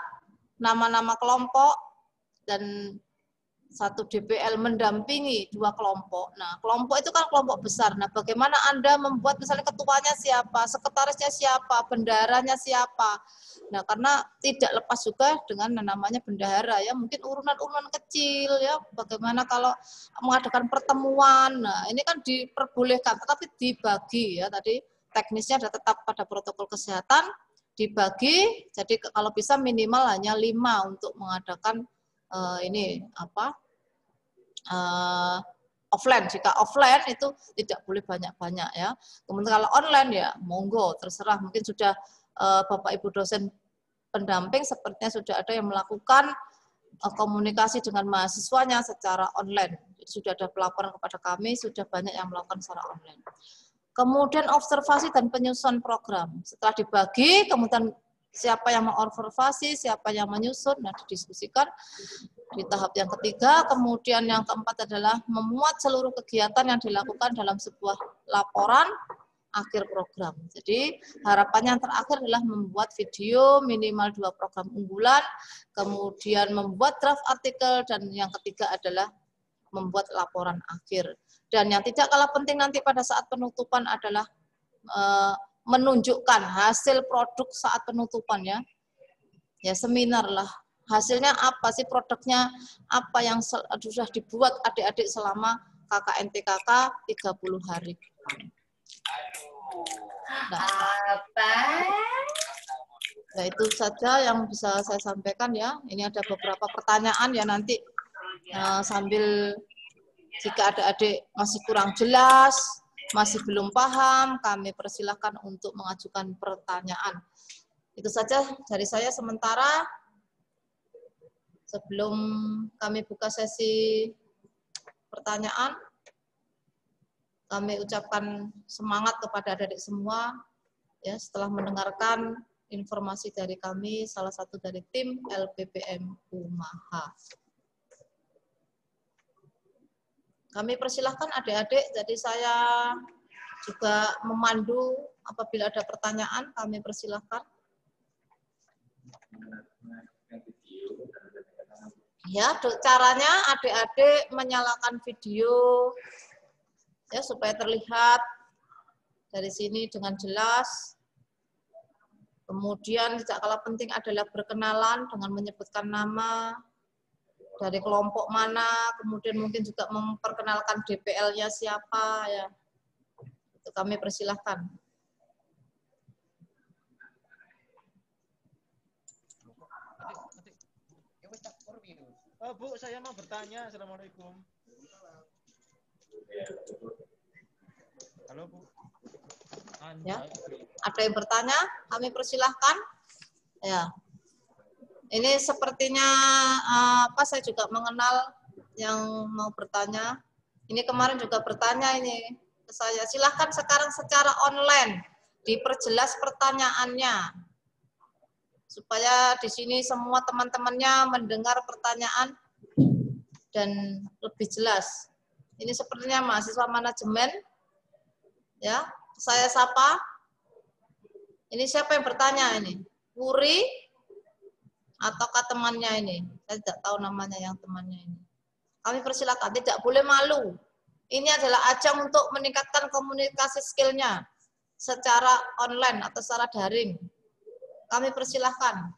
nama-nama kelompok dan satu DPL mendampingi 2 kelompok. Nah, kelompok itu kan kelompok besar. Nah, bagaimana Anda membuat misalnya ketuanya siapa, sekretarisnya siapa, bendaharanya siapa. Nah, karena tidak lepas juga dengan namanya bendahara ya, mungkin urunan-urunan kecil ya. Bagaimana kalau mengadakan pertemuan. Nah, ini kan diperbolehkan tetapi dibagi ya. Tadi teknisnya ada tetap pada protokol kesehatan, dibagi. Jadi kalau bisa minimal hanya 5 untuk mengadakan offline. Jika offline itu tidak boleh banyak-banyak ya. Kemudian kalau online ya monggo terserah, mungkin sudah Bapak Ibu dosen pendamping sepertinya sudah ada yang melakukan komunikasi dengan mahasiswanya secara online. Sudah ada pelaporan kepada kami, sudah banyak yang melakukan secara online. Kemudian observasi dan penyusunan program. Setelah dibagi, kemudian siapa yang mengobservasi, siapa yang menyusun, dan didiskusikan. Di tahap yang ketiga, kemudian yang keempat adalah memuat seluruh kegiatan yang dilakukan dalam sebuah laporan akhir program. Jadi harapannya yang terakhir adalah membuat video minimal 2 program unggulan, kemudian membuat draft artikel, dan yang ketiga adalah membuat laporan akhir. Dan yang tidak kalah penting nanti pada saat penutupan adalah menunjukkan hasil produk saat penutupan ya. Ya seminar lah. Hasilnya apa sih, produknya apa yang sudah dibuat adik-adik selama KKNTKK 30 hari. Nah, itu saja yang bisa saya sampaikan ya. Ini ada beberapa pertanyaan ya nanti sambil jika adik-adik masih kurang jelas, masih belum paham, kami persilahkan untuk mengajukan pertanyaan. Itu saja dari saya sementara. Sebelum kami buka sesi pertanyaan, kami ucapkan semangat kepada adik-adik semua ya setelah mendengarkan informasi dari kami, salah satu dari tim LPPM Umaha. Kami persilahkan adik-adik, jadi saya juga memandu apabila ada pertanyaan, kami persilahkan. Ya, caranya adik-adik menyalakan video ya supaya terlihat dari sini dengan jelas. Kemudian tidak kalah penting adalah berkenalan dengan menyebutkan nama, dari kelompok mana, kemudian mungkin juga memperkenalkan DPL-nya siapa ya. Itu kami persilahkan. Bu, saya mau bertanya. Assalamualaikum. Halo, Bu. Ya, ada yang bertanya? Kami persilahkan. Ya. Ini sepertinya saya juga mengenal yang mau bertanya. Ini kemarin juga bertanya ini ke saya. Silahkan sekarang secara online diperjelas pertanyaannya. Supaya di sini semua teman-temannya mendengar pertanyaan dan lebih jelas. Ini sepertinya mahasiswa manajemen. Ya, saya sapa. Ini siapa yang bertanya ini? Wuri ataukah temannya ini? Saya tidak tahu namanya yang temannya ini. Kami persilakan, tidak boleh malu. Ini adalah ajang untuk meningkatkan komunikasi skillnya secara online atau secara daring. Kami persilahkan.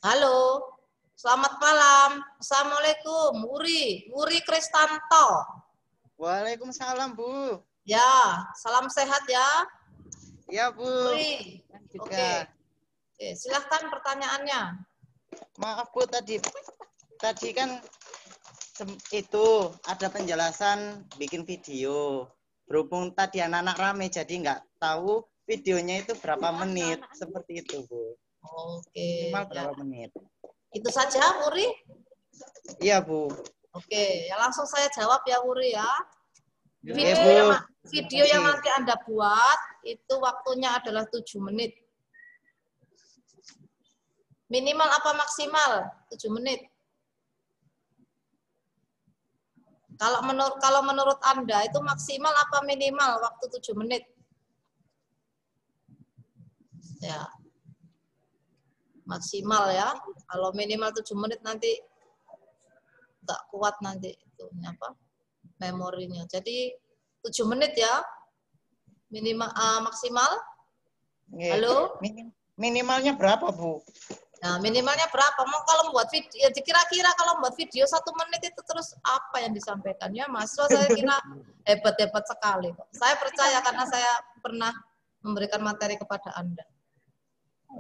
Halo, selamat malam. Assalamualaikum, Wuri Kristanto. Waalaikumsalam, Bu. Ya, salam sehat ya. Ya, Bu. Wuri. Oke, silahkan pertanyaannya. Maaf, Bu, tadi kan itu ada penjelasan bikin video. Berhubung tadi anak-anak rame, jadi nggak tahu videonya itu berapa menit. Seperti itu, Bu. Oke. Minimal berapa menit. Itu saja, Wuri? Iya, Bu. Oke, ya langsung saya jawab ya, Wuri ya. Video yang nanti Anda buat, itu waktunya adalah 7 menit. Minimal apa maksimal? 7 menit. Kalau menurut Anda itu maksimal apa minimal waktu 7 menit? Ya. Maksimal ya. Kalau minimal 7 menit nanti nggak kuat nanti itu apa? Memorinya. Jadi 7 menit ya. Minimal maksimal? Halo? Minimalnya berapa, Bu? Nah, minimalnya berapa? Mau kalau membuat video, ya kira-kira kalau membuat video 1 menit itu terus apa yang disampaikan? Ya, mahasiswa saya kira hebat-hebat sekali kok. Saya percaya karena saya pernah memberikan materi kepada Anda.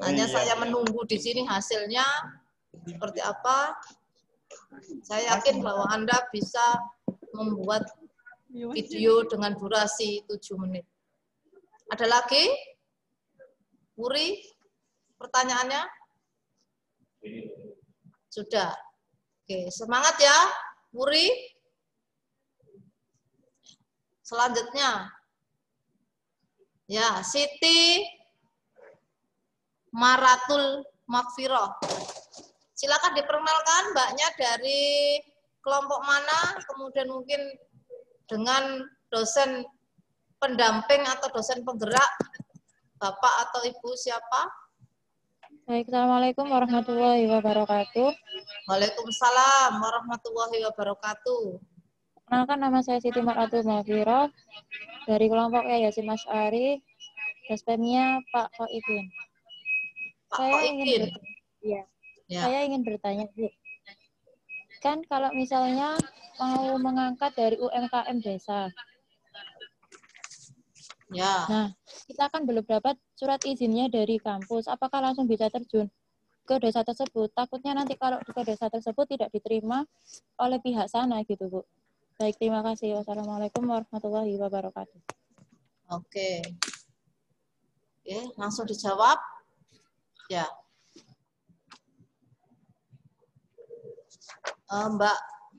Hanya saya menunggu di sini hasilnya seperti apa. Saya yakin bahwa Anda bisa membuat video dengan durasi 7 menit. Ada lagi? Wuri, pertanyaannya? Sudah. Oke, semangat ya, Wuri. Selanjutnya, ya, Siti Maratul Makfiroh. Silakan diperkenalkan mbaknya dari kelompok mana, kemudian mungkin dengan dosen pendamping atau dosen penggerak, Bapak atau Ibu siapa? Baik, Assalamualaikum warahmatullahi wabarakatuh. Waalaikumsalam warahmatullahi wabarakatuh. Perkenalkan, nama saya Siti Maratul Makfiroh dari kelompok Yayasin Asy'ari, Dospemnya Pak Koidin. Pak Koidin. Ya. Ya. Saya ingin bertanya, Bu. Kan kalau misalnya mau mengangkat dari UMKM desa, Ya. nah, kita kan belum dapat surat izinnya dari kampus. Apakah langsung bisa terjun ke desa tersebut? Takutnya nanti kalau ke desa tersebut tidak diterima oleh pihak sana gitu, Bu. Baik, terima kasih. Wassalamualaikum warahmatullahi wabarakatuh. Oke. Oke, langsung dijawab. Ya.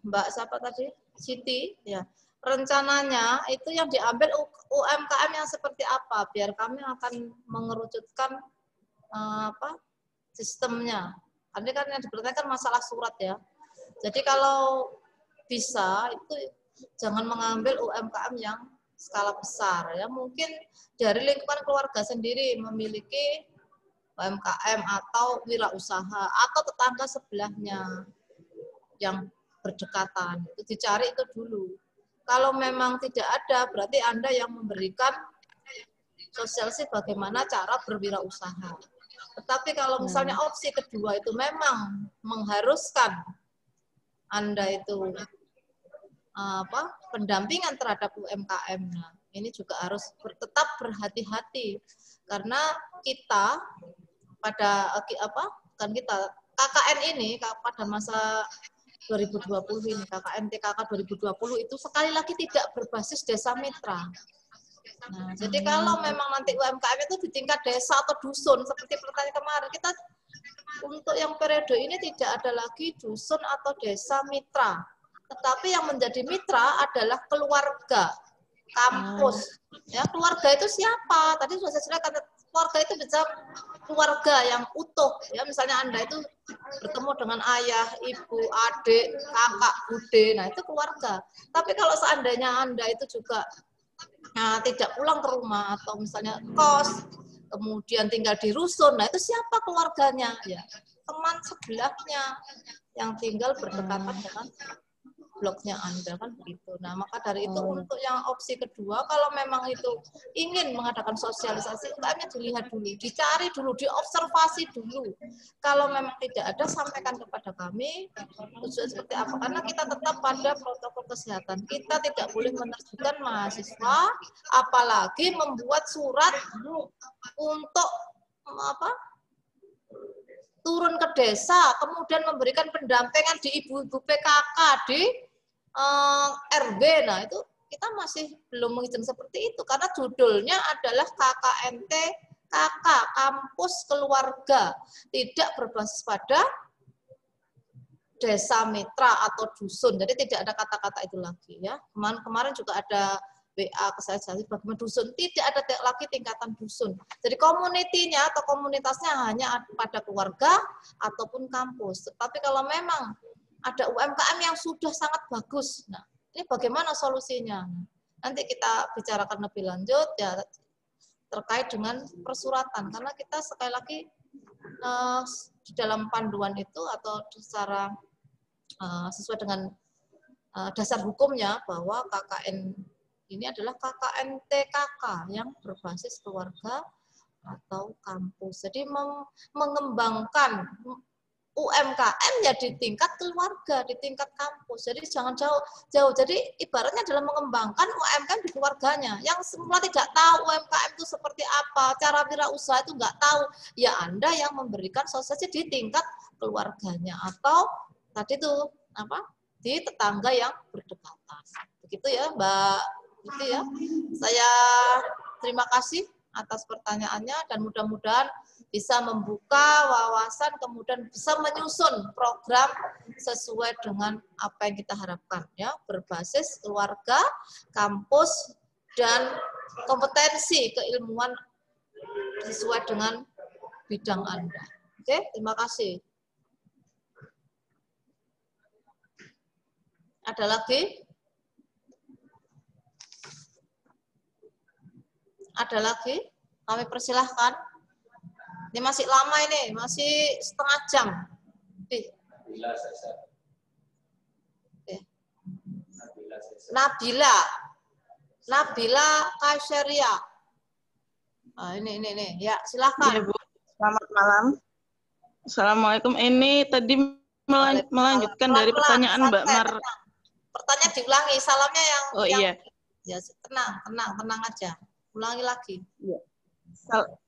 Mbak siapa tadi? Siti, ya. Rencananya itu yang diambil UMKM yang seperti apa? Biar kami akan mengerucutkan sistemnya. Ini kan yang dipertanyakan masalah surat ya. Jadi kalau bisa itu jangan mengambil UMKM yang skala besar ya. Mungkin dari lingkungan keluarga sendiri memiliki UMKM atau wirausaha atau tetangga sebelahnya yang berdekatan. Itu dicari itu dulu. Kalau memang tidak ada, berarti Anda yang memberikan sosialisasi bagaimana cara berwirausaha. Tetapi kalau misalnya opsi kedua itu memang mengharuskan Anda itu pendampingan terhadap UMKM. Nah, ini juga harus tetap berhati-hati karena kita pada KKN ini pada masa 2020 ini KKN TKK 2020 itu sekali lagi tidak berbasis desa mitra. Nah, jadi kalau memang nanti UMKM itu di tingkat desa atau dusun seperti pertanyaan kemarin, kita untuk yang periode ini tidak ada lagi dusun atau desa mitra. Tetapi yang menjadi mitra adalah keluarga, kampus. Ya, keluarga itu siapa? Tadi sudah saya ceritakan, keluarga itu bisa keluarga yang utuh. Ya, misalnya Anda itu bertemu dengan ayah, ibu, adik, kakak, bude. Nah, itu keluarga. Tapi kalau seandainya Anda itu juga tidak pulang ke rumah atau misalnya kos, kemudian tinggal di rusun, nah itu siapa keluarganya? Ya, teman sebelahnya yang tinggal berdekatan dengan bloknya Anda, kan begitu. Nah, maka dari itu untuk yang opsi kedua, kalau memang itu ingin mengadakan sosialisasi, UMKM-nya dilihat dulu, dicari dulu, diobservasi dulu. Kalau memang tidak ada, sampaikan kepada kami tujuan seperti apa. Karena kita tetap pada protokol kesehatan. Kita tidak boleh menerjunkan mahasiswa, apalagi membuat surat untuk turun ke desa, kemudian memberikan pendampingan di ibu-ibu PKK, di RB. Nah, itu kita masih belum mengizinkan seperti itu, karena judulnya adalah KKNT KK, kampus keluarga, tidak berbasis pada desa mitra atau dusun. Jadi tidak ada kata-kata itu lagi ya. Kemarin juga ada WA ke saya, bagaimana dusun, tidak ada lagi tingkatan dusun. Jadi komunitinya atau komunitasnya hanya pada keluarga ataupun kampus. Tapi kalau memang ada UMKM yang sudah sangat bagus, nah ini bagaimana solusinya? Nanti kita bicarakan lebih lanjut ya terkait dengan persuratan, karena kita sekali lagi di dalam panduan itu atau secara sesuai dengan dasar hukumnya bahwa KKN ini adalah KKN TKK yang berbasis keluarga atau kampus. Jadi mengembangkan UMKM ya di tingkat keluarga, di tingkat kampus. Jadi jangan jauh. Jadi ibaratnya adalah mengembangkan UMKM di keluarganya. Yang semula tidak tahu UMKM itu seperti apa, cara wirausaha itu nggak tahu. Ya Anda yang memberikan sosialisasi di tingkat keluarganya atau tadi tuh di tetangga yang berdekatan. Begitu ya, Mbak. Gitu ya. Saya terima kasih atas pertanyaannya dan mudah-mudahan bisa membuka wawasan, kemudian bisa menyusun program sesuai dengan apa yang kita harapkan ya, berbasis keluarga, kampus, dan kompetensi keilmuan sesuai dengan bidang Anda. Oke, terima kasih. Ada lagi? Ada lagi? Kami persilahkan. Ini masih lama ini, masih setengah jam. Oke. Nabila Kasyaria. Nah, ini. Ya, silahkan. Ya, Bu. Selamat malam. Assalamualaikum. Ini tadi melanjutkan dari pertanyaan Mbak Mar. Pertanyaan diulangi, salamnya yang Iya. Ya, tenang aja. Ulangi lagi. Ya.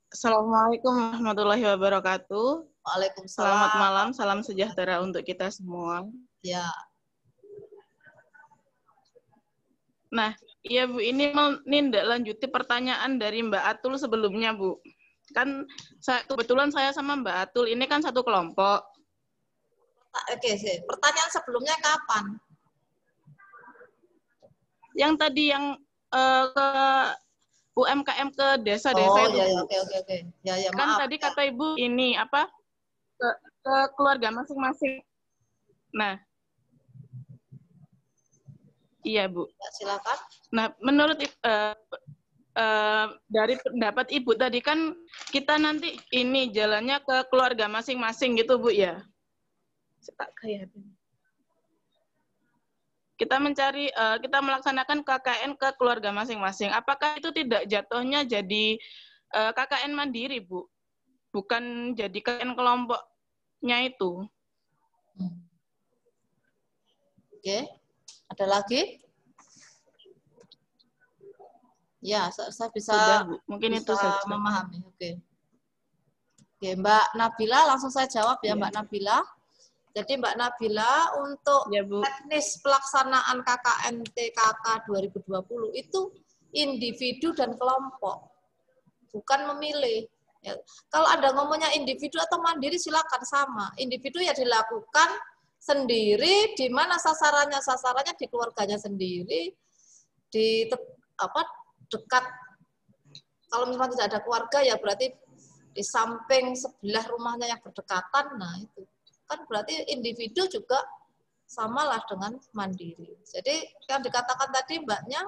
Assalamualaikum warahmatullahi wabarakatuh. Waalaikumsalam. Selamat malam, salam sejahtera untuk kita semua. Ya. Nah, iya Bu, ini menindaklanjuti pertanyaan dari Mbak Atul sebelumnya, Bu. Kan kebetulan saya sama Mbak Atul ini kan satu kelompok. Oke, pertanyaan sebelumnya kapan? Yang tadi yang ke UMKM ke desa-desa itu. Oh, ya, oke. Ya, Kan maaf. tadi kata Ibu ini apa? Ke keluarga masing-masing. Nah, iya, Bu. Ya, silakan. Nah, menurut dari pendapat Ibu tadi kan kita nanti ini jalannya ke keluarga masing-masing gitu, Bu, ya? Kita kita melaksanakan KKN ke keluarga masing-masing. Apakah itu tidak jatuhnya jadi KKN mandiri, Bu? Bukan jadi KKN kelompoknya itu. Oke. Ada lagi? Ya, saya bisa, Sudah, Bu. Mungkin bisa itu saja. memahami. Oke, Mbak Nabila, langsung saya jawab ya, Mbak Nabila. Jadi Mbak Nabila, untuk Ya, Bu. teknis pelaksanaan KKN TKK 2020 itu individu dan kelompok, bukan memilih. Ya, kalau Anda ngomongnya individu atau mandiri silakan sama. Individu ya dilakukan sendiri, di mana sasarannya di keluarganya sendiri, di dekat. Kalau misalnya tidak ada keluarga ya berarti di samping sebelah rumahnya yang berdekatan. Nah itu kan berarti individu juga samalah dengan mandiri. Jadi yang dikatakan tadi Mbaknya,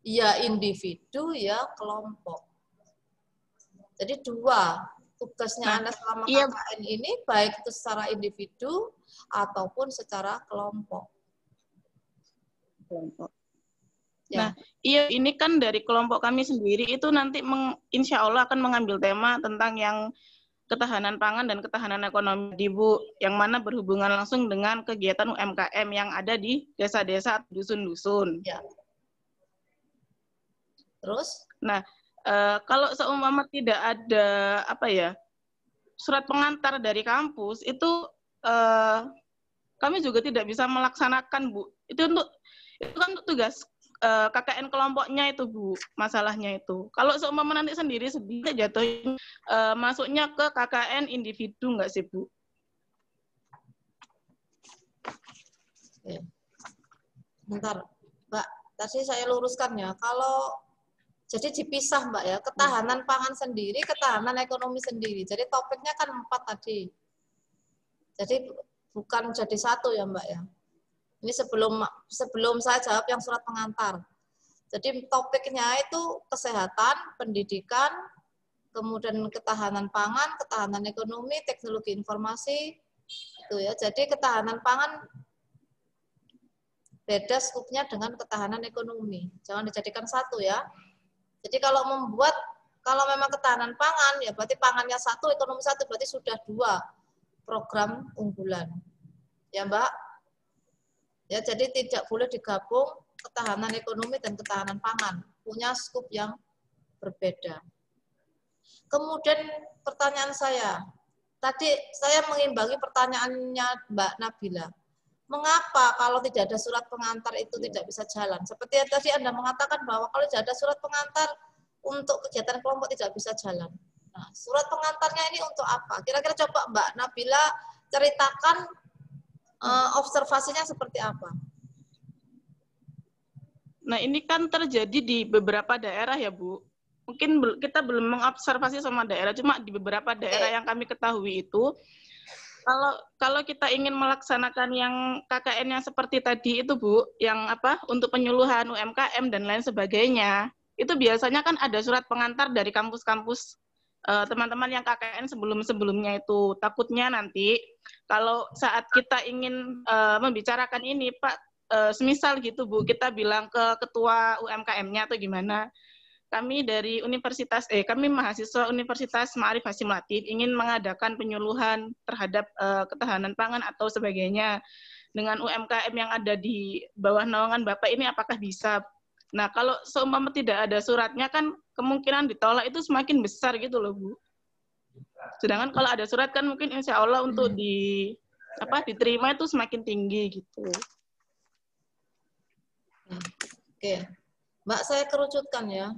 ya individu ya kelompok. Jadi dua tugasnya Anda selama KKN ini, baik itu secara individu ataupun secara kelompok. Nah, iya ini kan dari kelompok kami sendiri itu nanti insya Allah akan mengambil tema tentang yang ketahanan pangan dan ketahanan ekonomi di Bu, yang mana berhubungan langsung dengan kegiatan UMKM yang ada di desa-desa, dusun-dusun. Ya. Terus? Nah, kalau seumpama tidak ada surat pengantar dari kampus, itu kami juga tidak bisa melaksanakan, Bu. Itu kan tugas KKN kelompoknya itu, Bu, masalahnya itu. Kalau seumpama nanti sendiri jatuhin masuknya ke KKN individu nggak sih, Bu? Bentar, Mbak. Tadi saya luruskan ya. Kalau jadi dipisah, Mbak ya, ketahanan pangan sendiri, ketahanan ekonomi sendiri. Jadi topiknya kan 4 tadi. Jadi bukan jadi satu ya, Mbak ya. Ini sebelum saya jawab yang surat pengantar. Jadi topiknya itu kesehatan, pendidikan, kemudian ketahanan pangan, ketahanan ekonomi, teknologi informasi. Itu ya. Jadi ketahanan pangan beda skupnya dengan ketahanan ekonomi. Jangan dijadikan satu ya. Jadi kalau memang ketahanan pangan, ya berarti pangannya satu, ekonomi satu, berarti sudah 2 program unggulan. Ya, Mbak? Ya, jadi tidak boleh digabung ketahanan ekonomi dan ketahanan pangan. Punya skup yang berbeda. Kemudian pertanyaan saya. Tadi saya mengimbangi pertanyaannya Mbak Nabila. Mengapa kalau tidak ada surat pengantar itu tidak bisa jalan? Seperti yang tadi Anda mengatakan bahwa kalau tidak ada surat pengantar untuk kegiatan kelompok tidak bisa jalan. Nah, surat pengantarnya ini untuk apa? Kira-kira coba Mbak Nabila ceritakan observasinya seperti apa? Nah, ini kan terjadi di beberapa daerah ya, Bu. Mungkin kita belum mengobservasi semua daerah, cuma di beberapa daerah yang kami ketahui itu, kalau kita ingin melaksanakan yang KKN yang seperti tadi itu, Bu, yang apa, untuk penyuluhan UMKM dan lain sebagainya, itu biasanya kan ada surat pengantar dari kampus-kampus teman-teman yang KKN sebelum-sebelumnya itu. Takutnya nanti kalau saat kita ingin membicarakan ini, Pak, semisal gitu, Bu, kita bilang ke ketua UMKM-nya atau gimana, kami dari kami mahasiswa Universitas Ma'arif Hasyim Latif ingin mengadakan penyuluhan terhadap ketahanan pangan atau sebagainya dengan UMKM yang ada di bawah naungan Bapak ini, apakah bisa? Nah, kalau seumpama tidak ada suratnya kan kemungkinan ditolak itu semakin besar gitu loh, Bu. Sedangkan kalau ada surat kan mungkin insya Allah untuk diterima itu semakin tinggi gitu. Oke, Mbak, saya kerucutkan ya.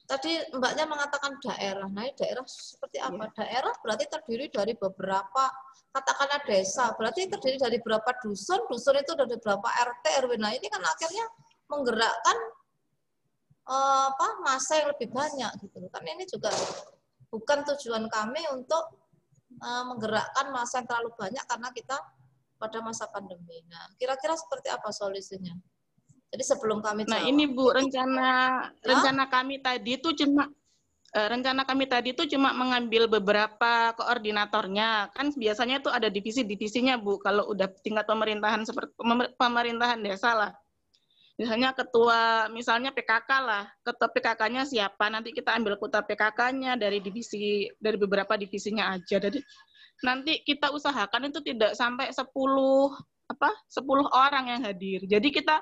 Tadi Mbaknya mengatakan daerah. Nah, daerah seperti apa? Daerah berarti terdiri dari beberapa, katakanlah desa, berarti terdiri dari berapa dusun, dusun itu dari berapa RT, RW. Nah, ini kan akhirnya menggerakkan masa yang lebih banyak gitu. Kan ini juga bukan tujuan kami untuk menggerakkan masa yang terlalu banyak karena kita pada masa pandemi. Nah, kira-kira seperti apa solusinya? Jadi sebelum kami jawab. Nah, ini Bu, rencana kami tadi itu cuma mengambil beberapa koordinatornya. Kan biasanya itu ada divisi-divisinya, Bu, kalau udah tingkat pemerintahan seperti pemerintahan desa lah. Misalnya ketua, misalnya PKK lah, ketua PKK-nya siapa, nanti kita ambil ketua PKK-nya dari beberapa divisinya aja. Jadi nanti kita usahakan itu tidak sampai 10 orang yang hadir. Jadi kita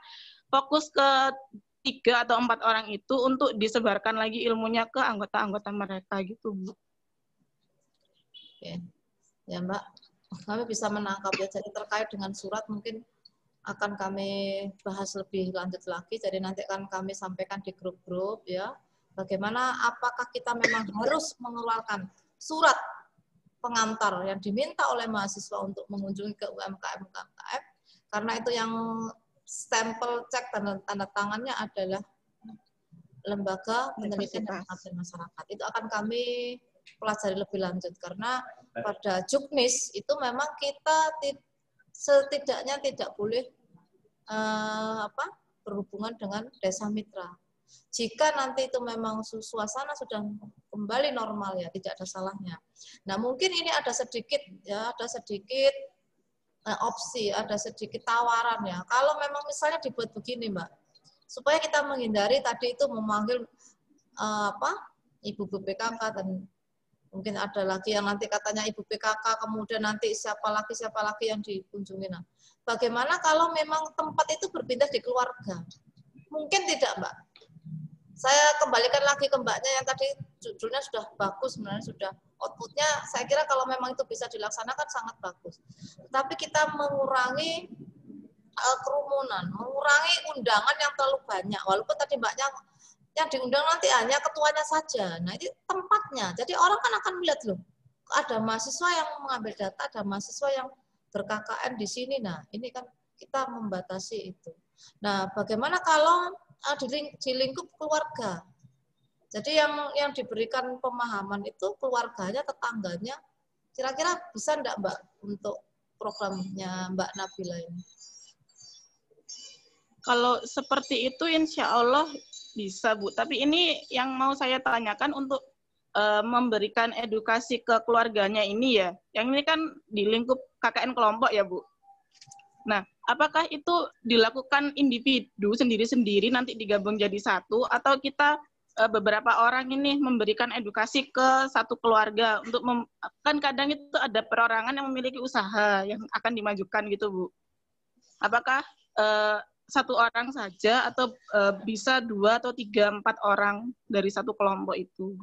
fokus ke 3 atau 4 orang itu untuk disebarkan lagi ilmunya ke anggota-anggota mereka gitu, Bu. Oke. Ya, Mbak, kami bisa menangkap ya. Jadi terkait dengan surat mungkin akan kami bahas lebih lanjut lagi. Jadi nanti akan kami sampaikan di grup-grup ya. Bagaimana, apakah kita memang harus mengeluarkan surat pengantar yang diminta oleh mahasiswa untuk mengunjungi ke UMKM, karena itu yang stempel cek tanda tangannya adalah lembaga penelitian dan pengabdian masyarakat. Itu akan kami pelajari lebih lanjut karena pada Juknis itu memang kita setidaknya tidak boleh berhubungan dengan desa mitra. Jika nanti itu memang suasana sudah kembali normal ya, tidak ada salahnya. Nah, mungkin ini ada sedikit opsi, ada sedikit tawaran ya. Kalau memang misalnya dibuat begini, Mbak, supaya kita menghindari tadi itu memanggil Ibu BPKK dan mungkin ada lagi yang nanti katanya Ibu PKK, kemudian nanti siapa lagi yang dikunjungi. Nah, bagaimana kalau memang tempat itu berpindah di keluarga? Mungkin tidak, Mbak. Saya kembalikan lagi ke Mbaknya yang tadi judulnya sudah bagus, sebenarnya sudah outputnya. Saya kira kalau memang itu bisa dilaksanakan sangat bagus. Tapi kita mengurangi kerumunan, mengurangi undangan yang terlalu banyak. Walaupun tadi Mbaknya yang diundang nanti hanya ketuanya saja. Nah, ini tempatnya. Jadi orang kan akan melihat loh, ada mahasiswa yang mengambil data, ada mahasiswa yang ber-KKN di sini. Nah, ini kan kita membatasi itu. Nah, bagaimana kalau di lingkup keluarga? Jadi yang diberikan pemahaman itu keluarganya, tetangganya. Kira-kira bisa enggak, Mbak, untuk programnya Mbak Nabila ini? Kalau seperti itu insya Allah bisa, Bu. Tapi ini yang mau saya tanyakan untuk memberikan edukasi ke keluarganya ini ya. Yang ini kan di lingkup KKN kelompok ya, Bu. Nah, apakah itu dilakukan individu sendiri-sendiri nanti digabung jadi satu, atau kita beberapa orang ini memberikan edukasi ke satu keluarga untuk kan kadang itu ada perorangan yang memiliki usaha yang akan dimajukan gitu, Bu. Apakah satu orang saja atau bisa 2 atau 3, 4 orang dari satu kelompok itu?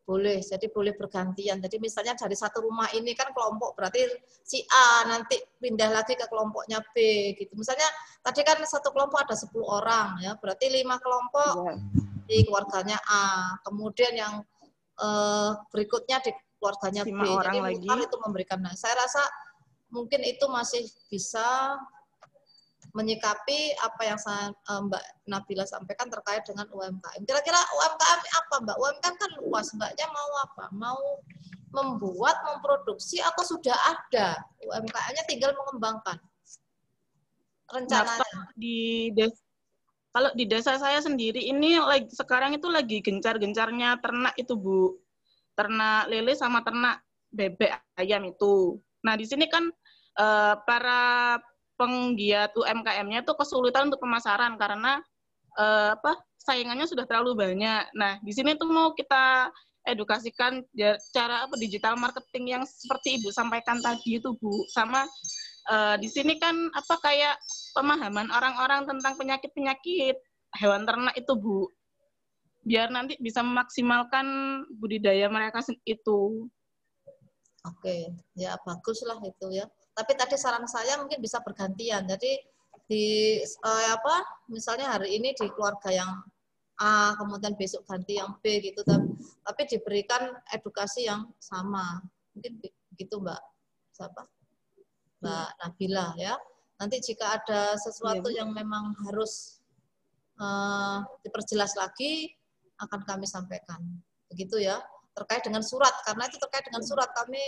Boleh, jadi boleh bergantian. Jadi misalnya dari satu rumah ini kan kelompok, berarti si A nanti pindah lagi ke kelompoknya B gitu. Misalnya tadi kan satu kelompok ada 10 orang ya, berarti 5 kelompok di keluarganya A. Kemudian yang berikutnya di keluarganya B. Jadi mutar itu memberikan. Nah, saya rasa mungkin itu masih bisa menyikapi apa yang Mbak Nabila sampaikan terkait dengan UMKM. Kira-kira UMKM apa, Mbak? UMKM kan luas, Mbaknya mau apa? Mau membuat, memproduksi, atau sudah ada UMKM-nya tinggal mengembangkan rencananya? Kalau di desa saya sendiri ini sekarang itu lagi gencar-gencarnya ternak itu, Bu. Ternak lele sama ternak bebek ayam itu. Nah, di sini kan para penggiat UMKM-nya itu kesulitan untuk pemasaran karena saingannya sudah terlalu banyak. Nah, di sini tuh mau kita edukasikan cara digital marketing yang seperti Ibu sampaikan tadi itu, Bu. Sama di sini kan kayak pemahaman orang-orang tentang penyakit-penyakit hewan ternak itu, Bu. Biar nanti bisa memaksimalkan budidaya mereka itu. Oke, ya baguslah itu ya. Tapi tadi saran saya mungkin bisa bergantian. Jadi di misalnya hari ini di keluarga yang A, kemudian besok ganti yang B gitu, tapi diberikan edukasi yang sama. Mungkin begitu, Mbak. Siapa? Mbak Nabila ya. Nanti jika ada sesuatu yang memang harus diperjelas lagi, akan kami sampaikan. Begitu ya. Terkait dengan surat, karena itu terkait dengan surat kami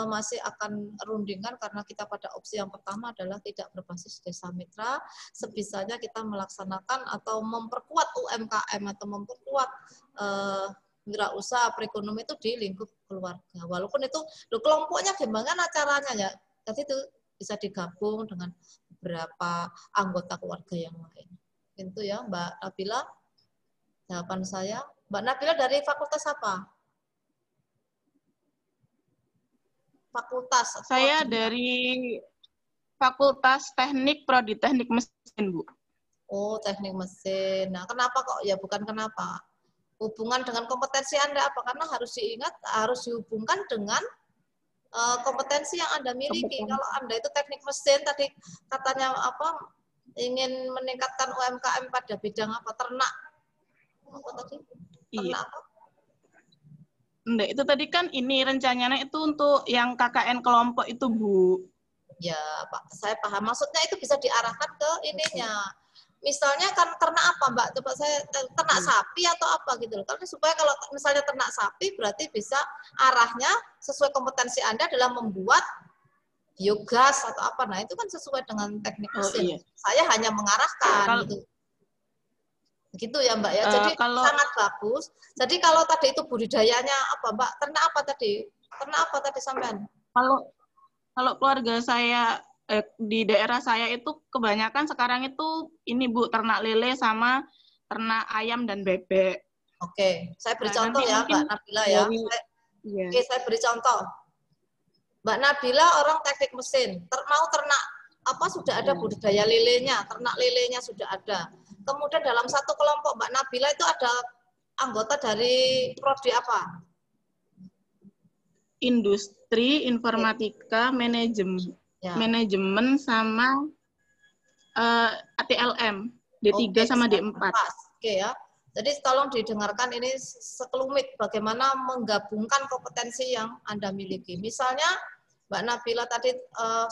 masih akan rundingkan karena kita pada opsi yang pertama adalah tidak berbasis desa mitra, sebisanya kita melaksanakan atau memperkuat UMKM atau memperkuat wirausaha perekonomian itu di lingkup keluarga. Walaupun itu kelompoknya gimana caranya ya, jadi itu bisa digabung dengan beberapa anggota keluarga yang lain. Itu ya, Mbak Nabila. Jawaban saya. Mbak Nabila dari fakultas apa? Fakultas. Saya dari Fakultas Teknik Prodi Teknik Mesin, Bu. Oh, teknik mesin. Nah, kenapa kok? Ya bukan kenapa. Hubungan dengan kompetensi Anda apa? Karena harus diingat, harus dihubungkan dengan kompetensi yang Anda miliki. Kalau Anda itu teknik mesin, tadi katanya ingin meningkatkan UMKM pada bidang apa? Ternak. Apa tadi? Ternak apa? Enggak, itu tadi kan ini rencananya itu untuk yang KKN kelompok itu, Bu. Ya, Pak, saya paham. Maksudnya itu bisa diarahkan ke ininya. Misalnya kan ternak apa, Mbak? Coba saya ternak sapi atau apa gitu loh. Karena supaya kalau misalnya ternak sapi berarti bisa arahnya sesuai kompetensi Anda dalam membuat biogas atau apa. Nah, itu kan sesuai dengan teknik mesin. Iya. Saya hanya mengarahkan gitu. Begitu ya, Mbak ya. Jadi sangat bagus. Jadi kalau tadi itu budidayanya apa, Mbak? Ternak apa tadi? Ternak apa tadi sampean? Kalau keluarga saya di daerah saya itu kebanyakan sekarang itu ini, Bu, ternak lele sama ternak ayam dan bebek. Oke, saya beri contoh ya, Mbak Nabila ya. Oke, saya beri contoh. Mbak Nabila orang teknik mesin, mau ternak apa sudah ada budidaya lelenya, ternak lelenya sudah ada. Kemudian dalam satu kelompok Mbak Nabila itu ada anggota dari prodi apa? Industri, informatika, manajemen sama ATLM, D3 sama D4. Oke ya. Jadi tolong didengarkan ini sekelumit bagaimana menggabungkan kompetensi yang Anda miliki. Misalnya Mbak Nabila tadi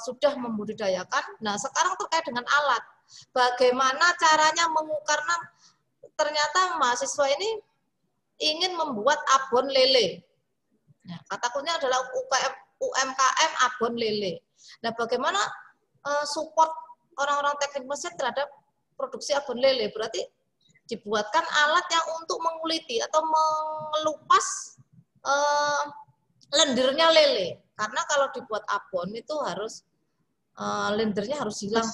sudah membudidayakan, nah sekarang terkait dengan alat. Bagaimana caranya karena ternyata mahasiswa ini ingin membuat abon lele. Nah, kata kuncinya adalah UMKM abon lele. Nah, bagaimana support orang-orang teknik mesin terhadap produksi abon lele? Berarti dibuatkan alat yang untuk menguliti atau mengelupas lendirnya lele. Karena kalau dibuat abon itu harus lendirnya harus hilang.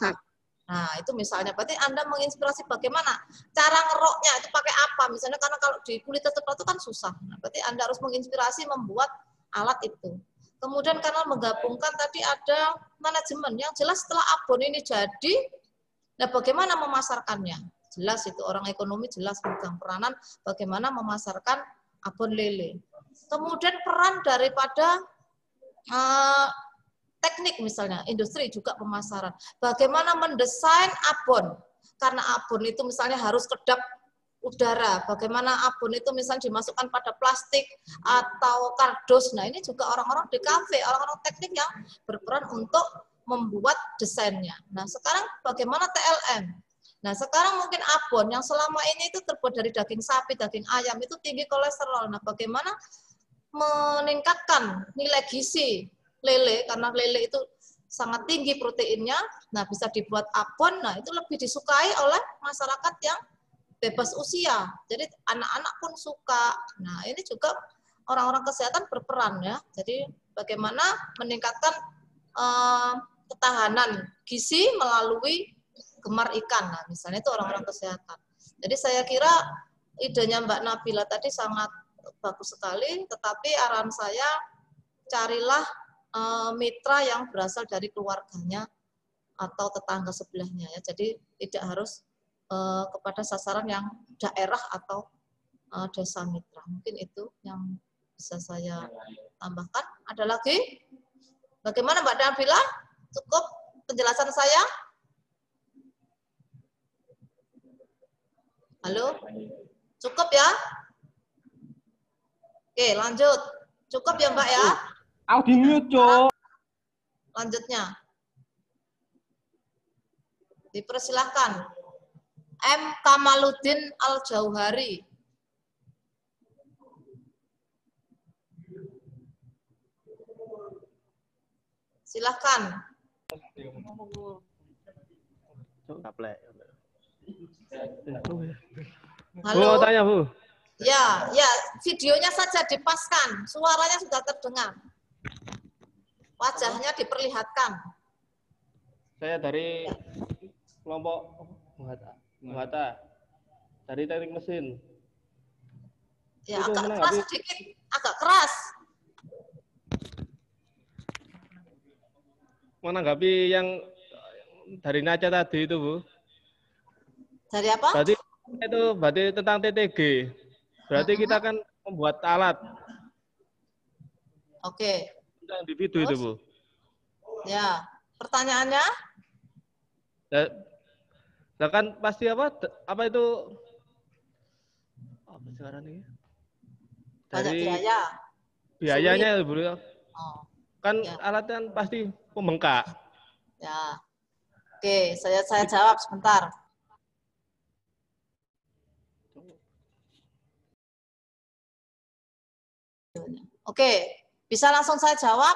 Nah, itu misalnya, berarti Anda menginspirasi bagaimana cara ngeroknya, itu pakai apa? Misalnya karena kalau di kulit tetepat itu kan susah. Nah, berarti Anda harus menginspirasi membuat alat itu. Kemudian karena menggabungkan tadi ada manajemen, yang jelas setelah abon ini jadi, nah bagaimana memasarkannya? Jelas itu orang ekonomi jelas memegang peranan bagaimana memasarkan abon lele. Kemudian peran daripada teknik misalnya, industri juga pemasaran. Bagaimana mendesain abon? Karena abon itu misalnya harus kedap udara. Bagaimana abon itu misalnya dimasukkan pada plastik atau kardus. Nah ini juga orang-orang di kafe, orang-orang teknik yang berperan untuk membuat desainnya. Nah, sekarang bagaimana TLM? Nah, sekarang mungkin abon yang selama ini itu terbuat dari daging sapi, daging ayam, itu tinggi kolesterol. Nah, bagaimana meningkatkan nilai gizi lele, karena lele itu sangat tinggi proteinnya, nah bisa dibuat abon, nah itu lebih disukai oleh masyarakat yang bebas usia. Jadi anak-anak pun suka. Nah, ini juga orang-orang kesehatan berperan ya. Jadi bagaimana meningkatkan ketahanan gizi melalui gemar ikan. Nah, misalnya itu orang-orang kesehatan. Jadi saya kira idenya Mbak Nabila tadi sangat bagus sekali, tetapi arahan saya carilah mitra yang berasal dari keluarganya atau tetangga sebelahnya ya. Jadi tidak harus kepada sasaran yang daerah atau desa mitra. Mungkin itu yang bisa saya tambahkan. Ada lagi? Bagaimana Mbak Nabila? Cukup penjelasan saya? Halo? Cukup ya? Oke, lanjut. Cukup ya Mbak ya? Aku di mute, Cok. Lanjutnya. Dipersilahkan. M. Kamaluddin Al-Jauhari. Silahkan. Halo. Bu, mau tanya, Bu. Ya, videonya saja dipaskan. Suaranya sudah terdengar. Wajahnya diperlihatkan. Saya dari kelompok Muhata dari teknik mesin. Ya, Itu agak menanggapi- keras sedikit. Agak keras. Menanggapi yang dari Naca tadi itu, Bu. Dari apa? Berarti tentang TTG. Berarti kita kan membuat alat Oke. untuk individu itu, Bu. Ya, pertanyaannya? Nah, kan pasti apa itu apa sekarang ini? Banyak Dari biaya. biayanya, Bu. Oh, Kan ya. alatnya kan pasti membengkak. Ya. Oke, saya jawab sebentar. Oke, bisa langsung saya jawab?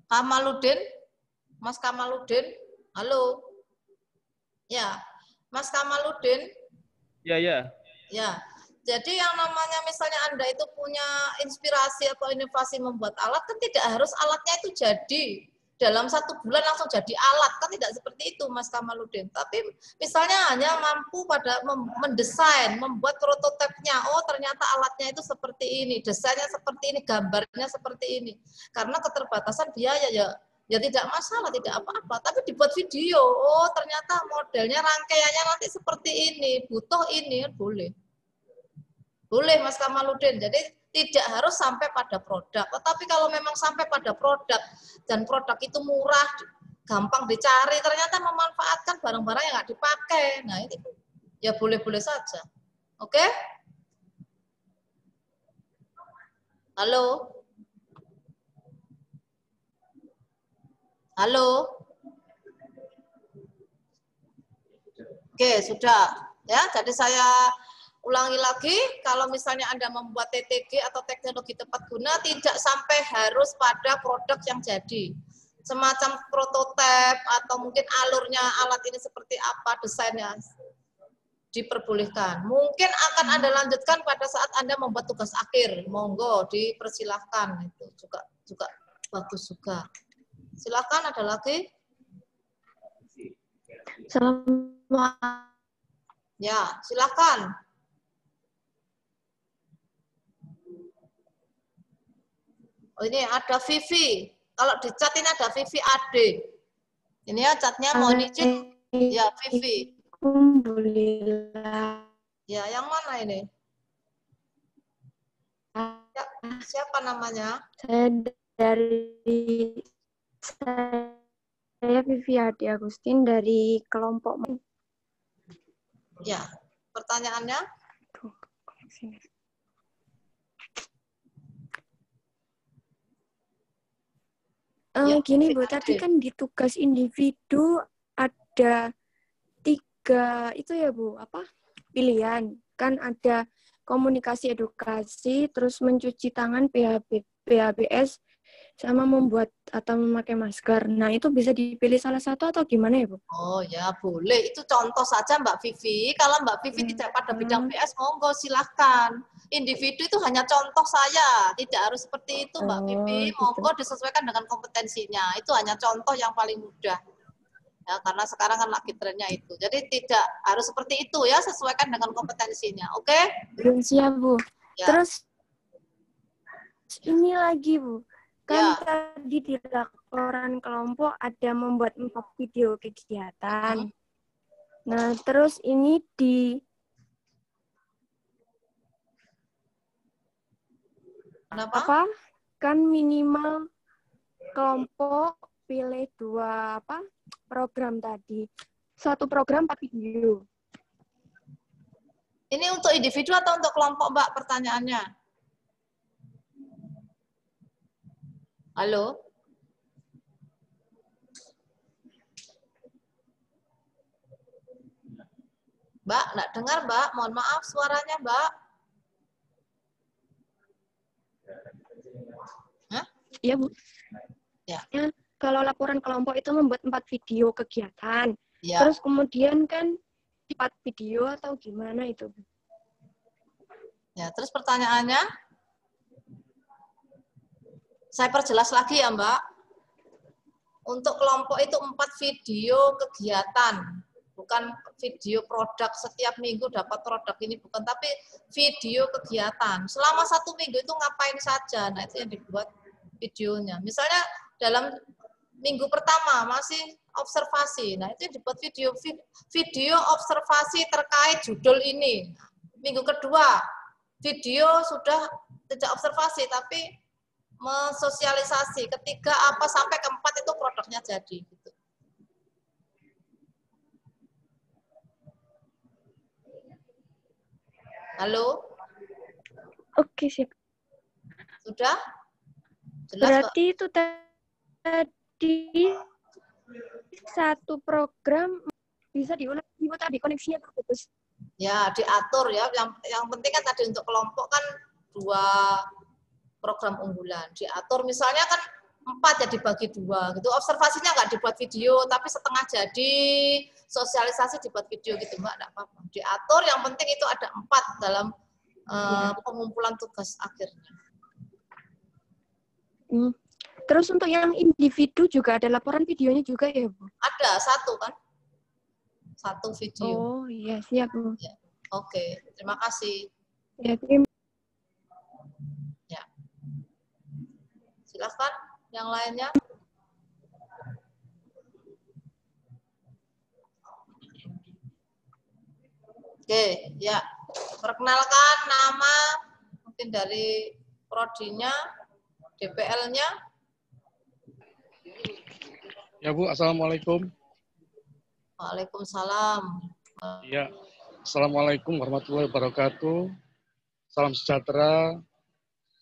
Kamaluddin, Mas Kamaluddin, halo. Ya, Mas Kamaluddin. Iya, iya. Ya, jadi yang namanya misalnya Anda itu punya inspirasi atau inovasi membuat alat, kan tidak harus alatnya itu jadi dalam 1 bulan langsung jadi alat, kan tidak seperti itu Mas Kamaluddin. Tapi misalnya hanya mampu pada mendesain, membuat prototipenya, oh ternyata alatnya itu seperti ini, desainnya seperti ini, gambarnya seperti ini. Karena keterbatasan biaya ya tidak masalah, tidak apa-apa. Tapi dibuat video, oh ternyata modelnya rangkaiannya nanti seperti ini, butuh ini, boleh. Boleh Mas Kamaluddin, jadi tidak harus sampai pada produk. Tetapi kalau memang sampai pada produk, dan produk itu murah, gampang dicari, ternyata memanfaatkan barang-barang yang nggak dipakai. Nah ini ya boleh-boleh saja. Oke? Halo? Halo? Oke, sudah. Ya, jadi saya ulangi lagi, kalau misalnya Anda membuat TTG atau teknologi tepat guna, tidak sampai harus pada produk yang jadi. Semacam prototip atau mungkin alurnya alat ini seperti apa, desainnya diperbolehkan. Mungkin akan Anda lanjutkan pada saat Anda membuat tugas akhir. Monggo, dipersilahkan. Itu juga bagus juga. Silakan, ada lagi? Ya, silakan. Oh, ini ada Vivi. Kalau di chat ini ada Vivi Ade. Ini ya chatnya mohon izin. Ya, Vivi. Alhamdulillah. Ya, yang mana ini? Ya, siapa namanya? Saya Vivi Ade Agustin dari kelompok. Ya, pertanyaannya? Gini Bu, tadi kan di tugas individu ada 3 itu ya Bu, apa? Pilihan. Kan ada komunikasi edukasi, terus mencuci tangan PHBS, sama membuat atau memakai masker. Nah, itu bisa dipilih salah satu atau gimana ya Bu? Oh ya boleh, itu contoh saja Mbak Vivi. Kalau Mbak Vivi tidak pada bidang PS, monggo silahkan. Individu itu hanya contoh saya, tidak harus seperti itu Mbak Vivi. Monggo disesuaikan dengan kompetensinya. Itu hanya contoh yang paling mudah. Ya, karena sekarang kan lagi trennya itu. Jadi tidak harus seperti itu ya, sesuaikan dengan kompetensinya. Oke? Siap Bu. Ya. Terus ini lagi Bu. Kan Ya. tadi di laporan kelompok ada membuat 4 video kegiatan. Nah, terus ini di Kenapa? apa? Kan minimal kelompok pilih 2 program tadi. 1 program 4 video. Ini untuk individu atau untuk kelompok Mbak pertanyaannya? Halo? Mbak, nggak dengar Mbak. Mohon maaf suaranya Mbak. Hah? Iya Bu. Ya. Kalau laporan kelompok itu membuat 4 video kegiatan. Ya. Terus kemudian kan 4 video atau gimana itu Bu? Ya, terus pertanyaannya? Saya perjelas lagi ya Mbak. Untuk kelompok itu 4 video kegiatan. Bukan video produk setiap minggu dapat produk ini, bukan. Tapi video kegiatan. Selama 1 minggu itu ngapain saja. Nah itu yang dibuat videonya. Misalnya dalam minggu pertama masih observasi. Nah itu yang dibuat video observasi terkait judul ini. Minggu kedua video sudah tidak observasi tapi mensosialisasi. Ketiga apa sampai keempat itu produknya jadi. Gitu. Halo? Oke, siap. Sudah? Jelas, Berarti Mbak? Itu tadi 1 program bisa diulang Ibu tadi koneksinya terputus. Ya, diatur ya. Yang penting kan tadi untuk kelompok kan 2 program unggulan. Diatur misalnya kan 4 ya dibagi 2 gitu. Observasinya nggak dibuat video, tapi setengah jadi, sosialisasi dibuat video gitu Mbak, enggak apa-apa. Diatur, yang penting itu ada 4 dalam pengumpulan tugas akhirnya. Terus untuk yang individu juga ada laporan videonya juga ya Bu? Ada 1 kan? 1 video. Oh iya, siap Bu. Ya. Oke, terima kasih. Ya, terima. Ya. Silakan yang lainnya. Oke, ya. Perkenalkan nama mungkin dari prodinya, DPL-nya. Ya Bu, Assalamualaikum. Waalaikumsalam. Ya, Assalamualaikum warahmatullahi wabarakatuh. Salam sejahtera,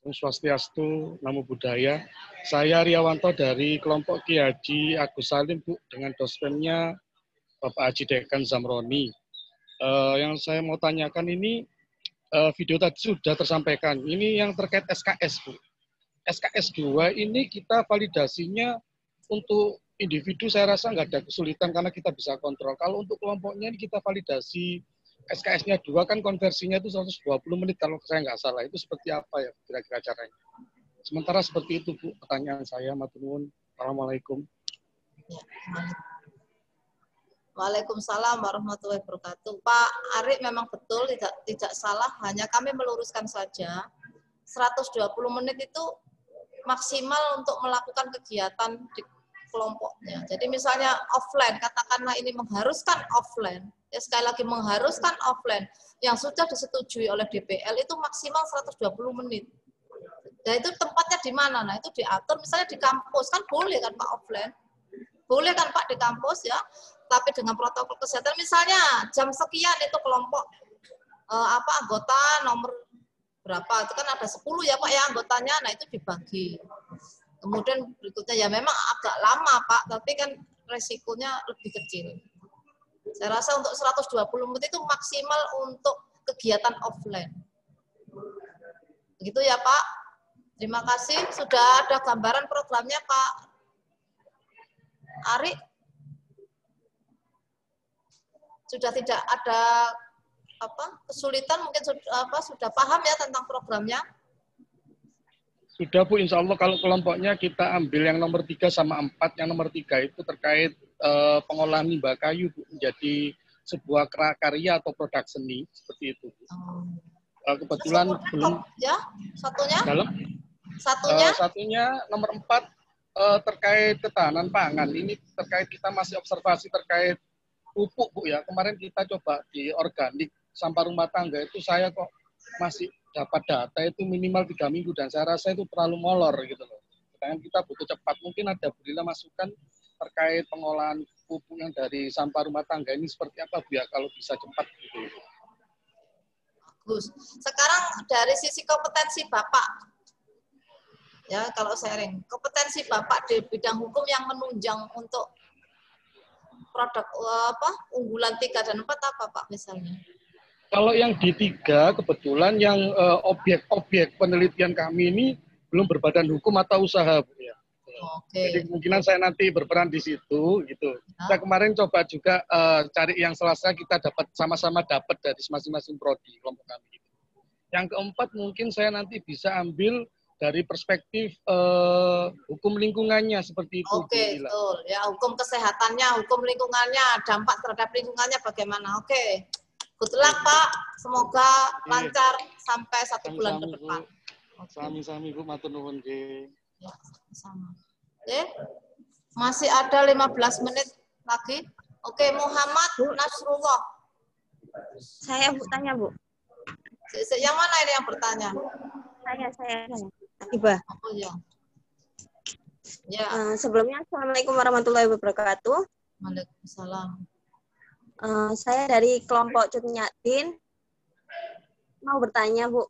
Om Swastiastu, Namo Buddhaya. Saya Riawanto dari kelompok Ki Haji Agus Salim, Bu, dengan dosennya Bapak Haji Dekan Zamroni. Yang saya mau tanyakan ini, video tadi sudah tersampaikan. Ini yang terkait SKS, Bu. SKS 2 ini kita validasinya untuk individu saya rasa nggak ada kesulitan karena kita bisa kontrol. Kalau untuk kelompoknya ini kita validasi SKS-nya 2 kan konversinya itu 120 menit kalau saya nggak salah. Itu seperti apa ya kira-kira caranya? Sementara seperti itu Bu, pertanyaan saya. Matur nuwun. Assalamualaikum. Ya, Waalaikumsalam warahmatullahi wabarakatuh. Pak Arik memang betul tidak salah, hanya kami meluruskan saja 120 menit itu maksimal untuk melakukan kegiatan di kelompoknya. Jadi misalnya offline, katakanlah ini mengharuskan offline, ya sekali lagi mengharuskan offline, yang sudah disetujui oleh DPL itu maksimal 120 menit. Nah itu tempatnya di mana? Nah itu diatur misalnya di kampus, kan boleh kan Pak offline? Boleh kan Pak di kampus ya, tapi dengan protokol kesehatan misalnya jam sekian itu kelompok anggota nomor berapa, itu kan ada 10 ya Pak ya anggotanya, nah itu dibagi. Kemudian berikutnya ya memang agak lama Pak, tapi kan resikonya lebih kecil. Saya rasa untuk 120 menit itu maksimal untuk kegiatan offline. Begitu ya Pak. Terima kasih. Sudah ada gambaran programnya Pak Ari? Sudah tidak ada kesulitan, mungkin sudah paham ya tentang programnya? Sudah Bu, insya Allah kalau kelompoknya kita ambil yang nomor 3 sama 4, yang nomor 3 itu terkait pengolahan limbah kayu Bu, menjadi sebuah karya atau produk seni, seperti itu Bu. Kebetulan belum ya, satunya? Satunya nomor 4 terkait ketahanan pangan. Ini terkait kita masih observasi terkait pupuk Bu ya. Kemarin kita coba di organik sampah rumah tangga itu saya kok masih dapat data itu minimal 3 minggu dan saya rasa itu terlalu molor gitu loh. Sedangkan kita butuh cepat. Mungkin ada Bu Lila masukan terkait pengolahan pupuk yang dari sampah rumah tangga ini seperti apa Bu ya kalau bisa cepat gitu. Bagus. Sekarang dari sisi kompetensi Bapak, ya kalau sharing, kompetensi Bapak di bidang hukum yang menunjang untuk produk unggulan 3 dan 4 apa Pak misalnya? Kalau yang di 3 kebetulan yang objek-objek penelitian kami ini belum berbadan hukum atau usaha Bu ya. Oke. Jadi kemungkinan saya nanti berperan di situ gitu. Kita kemarin coba juga cari yang selasa kita dapat sama-sama dapat dari masing-masing prodi kelompok kami. Gitu. Yang keempat mungkin saya nanti bisa ambil dari perspektif hukum lingkungannya seperti itu. Oke, betul. Ya, hukum kesehatannya, hukum lingkungannya, dampak terhadap lingkungannya bagaimana? Oke. Good luck Pak. Semoga lancar sampai 1 bulan ke depan. Sami-sami Bu, matur nuwun nggih. Ya, sama. Oke. Masih ada 15 menit lagi. Oke, Muhammad Nasrullah. Saya Bu tanya Bu. Yang mana ini yang bertanya? Saya. Tiba. Oh iya. Ya. Sebelumnya Assalamualaikum warahmatullahi wabarakatuh. Waalaikumsalam. Saya dari kelompok Cut Nyatin. Mau bertanya Bu.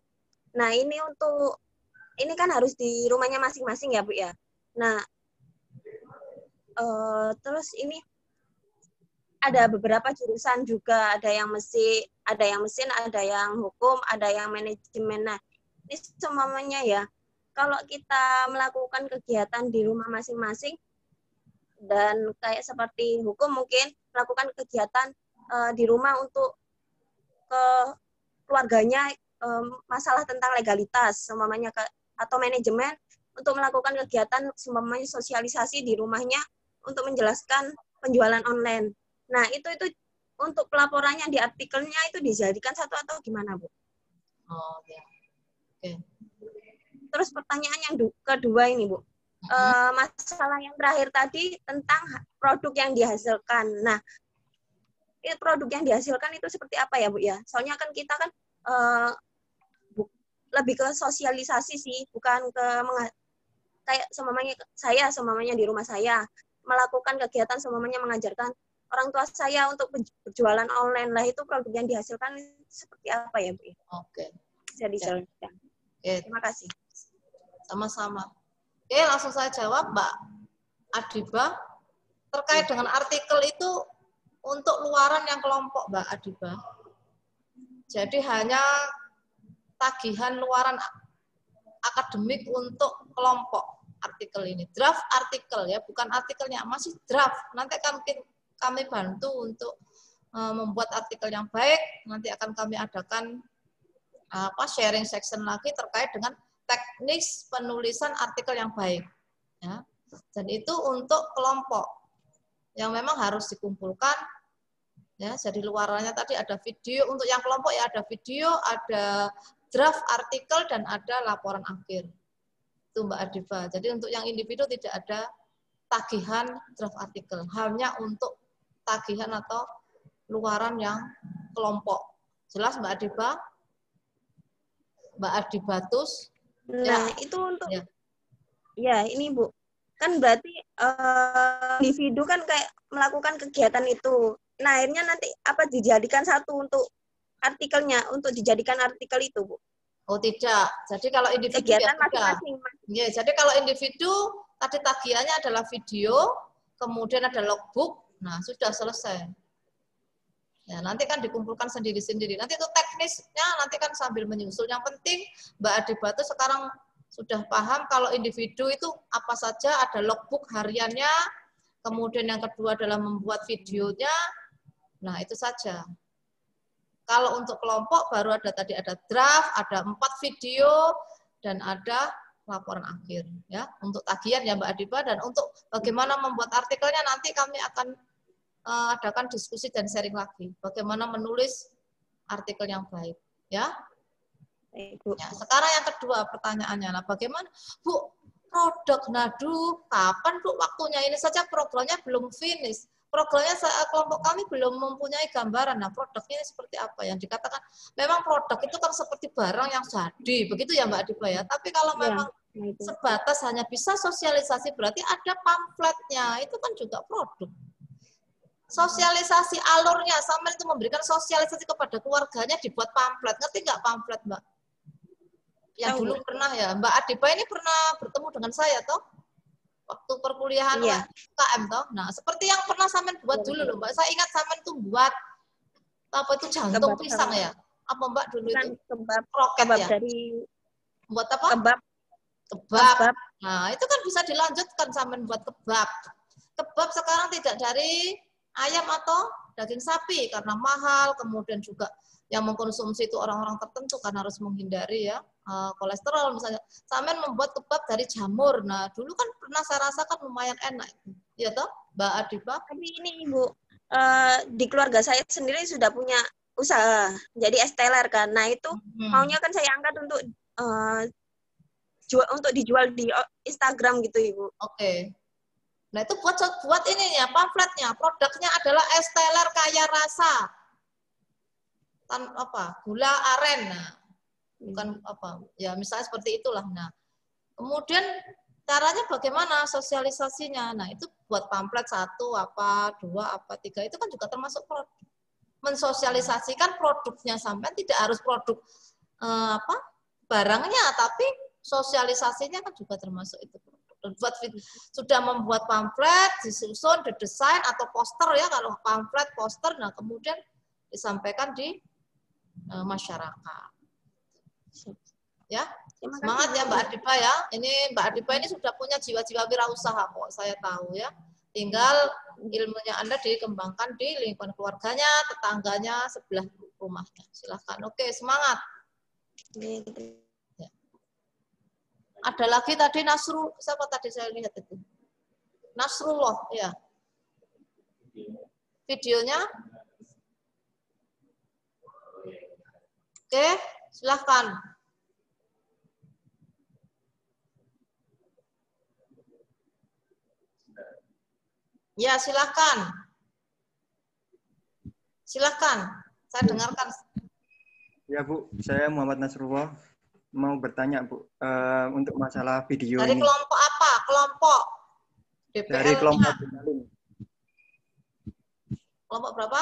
Nah ini kan harus di rumahnya masing-masing ya Bu ya. Nah terus ini ada beberapa jurusan juga, ada yang mesin, ada yang hukum, ada yang manajemen. Nah ini semuanya ya. Kalau kita melakukan kegiatan di rumah masing-masing dan kayak seperti hukum mungkin melakukan kegiatan di rumah untuk ke keluarganya masalah tentang legalitas semuanya atau manajemen untuk melakukan kegiatan semuanya sosialisasi di rumahnya untuk menjelaskan penjualan online. Nah, itu untuk pelaporannya di artikelnya itu dijadikan satu atau gimana, Bu? Oh, ya. Oke. Terus pertanyaan yang kedua ini, Bu. Masalah yang terakhir tadi tentang produk yang dihasilkan. Nah, produk yang dihasilkan itu seperti apa ya, Bu ya? Soalnya kan kita kan lebih ke sosialisasi sih, bukan ke kayak semamanya di rumah saya melakukan kegiatan semamanya mengajarkan orang tua saya untuk berjualan online lah, itu produk yang dihasilkan seperti apa ya, Bu? Oke. Bisa dijelaskan. Oke. Terima kasih. Sama-sama. Oke, langsung saya jawab, Mbak Adiba. Terkait dengan artikel itu untuk luaran yang kelompok, Mbak Adiba. Jadi hanya tagihan luaran akademik untuk kelompok artikel ini. Draft artikel ya, bukan artikelnya, masih draft. Nanti akan kami bantu untuk membuat artikel yang baik. Nanti akan kami adakan sharing section lagi terkait dengan teknis penulisan artikel yang baik. Ya. Dan itu untuk kelompok yang memang harus dikumpulkan. Ya, jadi luarannya tadi ada video, untuk yang kelompok ya ada video, ada draft artikel, dan ada laporan akhir. Itu Mbak Adiba. Jadi untuk yang individu tidak ada tagihan draft artikel, hanya untuk tagihan atau luaran yang kelompok. Jelas Mbak Adiba? Mbak Adibatus? Nah, itu untuk ya ini Bu. Kan berarti individu kan kayak melakukan kegiatan itu. Nah, akhirnya nanti apa dijadikan satu untuk artikelnya, untuk dijadikan artikel itu, Bu? Oh tidak. Jadi kalau individu ya Kegiatan sudah. masing-masing. Ya, jadi kalau individu tadi tagihannya adalah video, kemudian ada logbook, nah sudah selesai. Ya, nanti kan dikumpulkan sendiri-sendiri. Nanti itu teknisnya nanti kan sambil menyusul. Yang penting Mbak Adiba itu sekarang sudah paham kalau individu itu apa saja, ada logbook hariannya, kemudian yang kedua adalah membuat videonya. Nah, itu saja. Kalau untuk kelompok baru ada tadi ada draft, ada 4 video, dan ada laporan akhir. Ya, untuk tagihan ya Mbak Adiba, dan untuk bagaimana membuat artikelnya nanti kami akan adakan diskusi dan sharing lagi. Bagaimana menulis artikel yang baik. Ya. Ya, sekarang yang kedua pertanyaannya, nah bagaimana Bu, produk nadu, kapan Bu waktunya? Ini saja programnya belum finish. Programnya kelompok kami belum mempunyai gambaran. Nah, produknya ini seperti apa? Yang dikatakan memang produk itu kan seperti barang yang jadi, begitu ya Mbak Adiba ya. Tapi kalau memang sebatas hanya bisa sosialisasi, berarti ada pamfletnya, itu kan juga produk. Sosialisasi alurnya, sama itu memberikan sosialisasi kepada keluarganya dibuat pamflet. Ngerti nggak pamflet, Mbak? Yang dulu pernah ya, Mbak Adiba ini pernah bertemu dengan saya toh waktu perkuliahan UKM toh. Nah, seperti yang pernah Samen buat dulu loh, Mbak. Saya ingat Samen itu buat apa itu jantung pisang ya? Apa Mbak dulu itu? Kebab, kroket kebab ya? dari Buat apa? Kebab. Nah, itu kan bisa dilanjutkan Samen buat kebab. Kebab sekarang tidak dari ayam atau daging sapi karena mahal, kemudian juga yang mengkonsumsi itu orang-orang tertentu kan harus menghindari ya kolesterol misalnya. Samen membuat kebab dari jamur. Nah, dulu kan pernah saya rasakan lumayan enak. Ya toh, Mbak Adiba? Tapi ini Ibu, di keluarga saya sendiri sudah punya usaha. Jadi esteller kan. Nah, itu maunya kan saya angkat untuk untuk dijual di Instagram gitu, Ibu. Oke. Nah, itu buat ininya, pamfletnya. Produknya adalah esteller kaya rasa. Gula aren. Nah, bukan apa. Ya, misalnya seperti itulah. Nah, kemudian caranya bagaimana sosialisasinya? Nah, itu buat pamflet 1, 2, 3 itu kan juga termasuk produk. Mensosialisasikan produknya sampai tidak harus produk barangnya, tapi sosialisasinya kan juga termasuk itu. Sudah membuat pamflet, disusun, didesain atau poster ya, kalau pamflet, poster, nah kemudian disampaikan di masyarakat. Ya, semangat ya Mbak Adiba ya. Ini Mbak Adiba ini sudah punya jiwa-jiwa wirausaha kok, saya tahu ya. Tinggal ilmunya Anda dikembangkan di lingkungan keluarganya, tetangganya, sebelah rumahnya. Silahkan. Oke, semangat. Ya. Ada lagi tadi Nasrul, siapa tadi saya lihat itu? Nasrullah, ya. Videonya? Oke, silahkan. Ya, silahkan. Silahkan, saya dengarkan. Ya Bu, saya Muhammad Nasrullah. Mau bertanya Bu, untuk masalah video dari ini. Kelompok apa? Kelompok DPL-nya. Dari kelompok Salim. Kelompok berapa?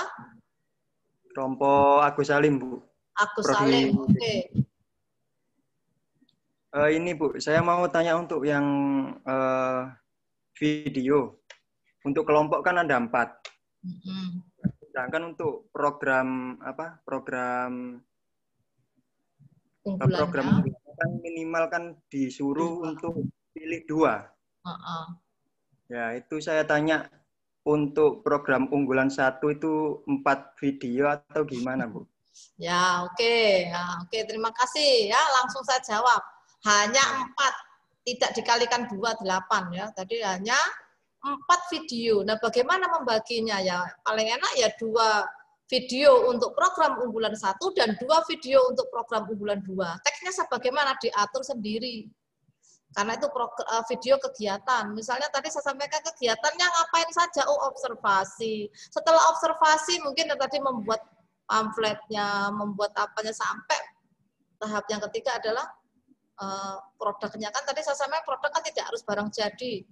Kelompok Agus Salim Bu. Agus Salim, oke. Ini Bu, saya mau tanya untuk yang video. Untuk kelompok kan ada 4. Sedangkan untuk program program kan minimal kan disuruh untuk pilih 2. Ya, itu saya tanya untuk program unggulan 1 itu 4 video atau gimana Bu? Ya, oke. Ya, oke, terima kasih ya. Langsung saya jawab. Hanya 4, tidak dikalikan 2, 8 ya. Tadi hanya 4 video. Nah, bagaimana membaginya ya? Paling enak ya 2 video untuk program unggulan 1 dan 2 video untuk program unggulan 2. Teksnya sebagaimana diatur sendiri. Karena itu video kegiatan. Misalnya tadi saya sampaikan kegiatannya ngapain saja? Oh, observasi. Setelah observasi mungkin tadi membuat pamfletnya, membuat apanya sampai tahap yang ketiga adalah produknya. Kan tadi saya sampaikan produk kan tidak harus barang jadi.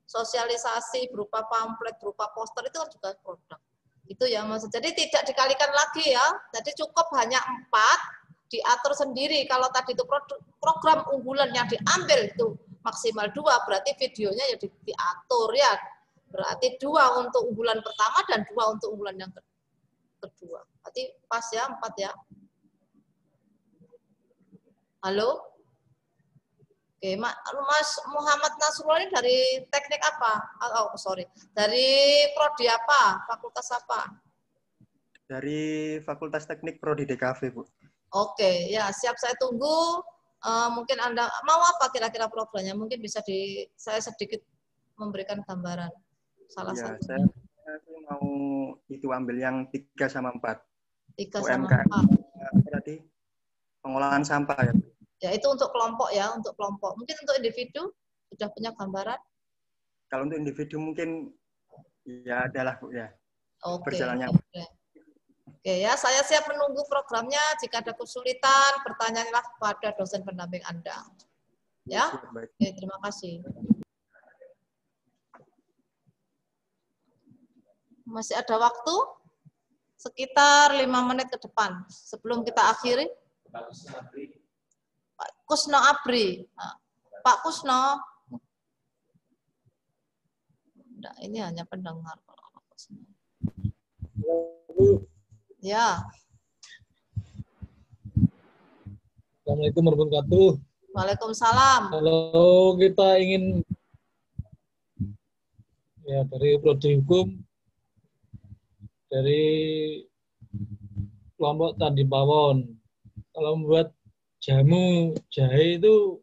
Sosialisasi berupa pamflet, berupa poster itu kan juga produk. Itu ya maksud. Jadi tidak dikalikan lagi ya. Jadi cukup hanya 4 diatur sendiri. Kalau tadi itu program unggulan yang diambil itu maksimal 2, berarti videonya ya diatur ya. Berarti 2 untuk unggulan pertama dan 2 untuk unggulan yang kedua. Berarti pas ya 4 ya. Halo? Oke, Mas Muhammad Nasrullah ini dari teknik apa? Oh, sorry. Dari prodi apa? Fakultas apa? Dari Fakultas Teknik Prodi DKV, Bu. Oke, ya siap, saya tunggu. Mungkin Anda mau apa kira-kira programnya? Mungkin bisa saya sedikit memberikan gambaran. Salah Ya, satunya. saya mau itu ambil yang 3 sama 4. 3 sama UMKM. 4. Apa tadi? Pengolahan sampah ya. Ya, itu untuk kelompok ya, untuk kelompok. Mungkin untuk individu sudah punya gambaran? Kalau untuk individu mungkin ya adalah, Bu, ya. Oke. Berjalannya. Oke ya, saya siap menunggu programnya. Jika ada kesulitan, bertanyalah kepada dosen pendamping Anda. Ya, oke, terima kasih. Masih ada waktu sekitar 5 menit ke depan sebelum kita akhiri. Pak Kusno Abri. Pak Kusno. Nah, ini hanya pendengar. Ya. Assalamualaikum warahmatullahi wabarakatuh. Waalaikumsalam. Kalau kita ingin ya dari prodi hukum, dari kelompok Candi Pawon, kalau membuat jamu jahe itu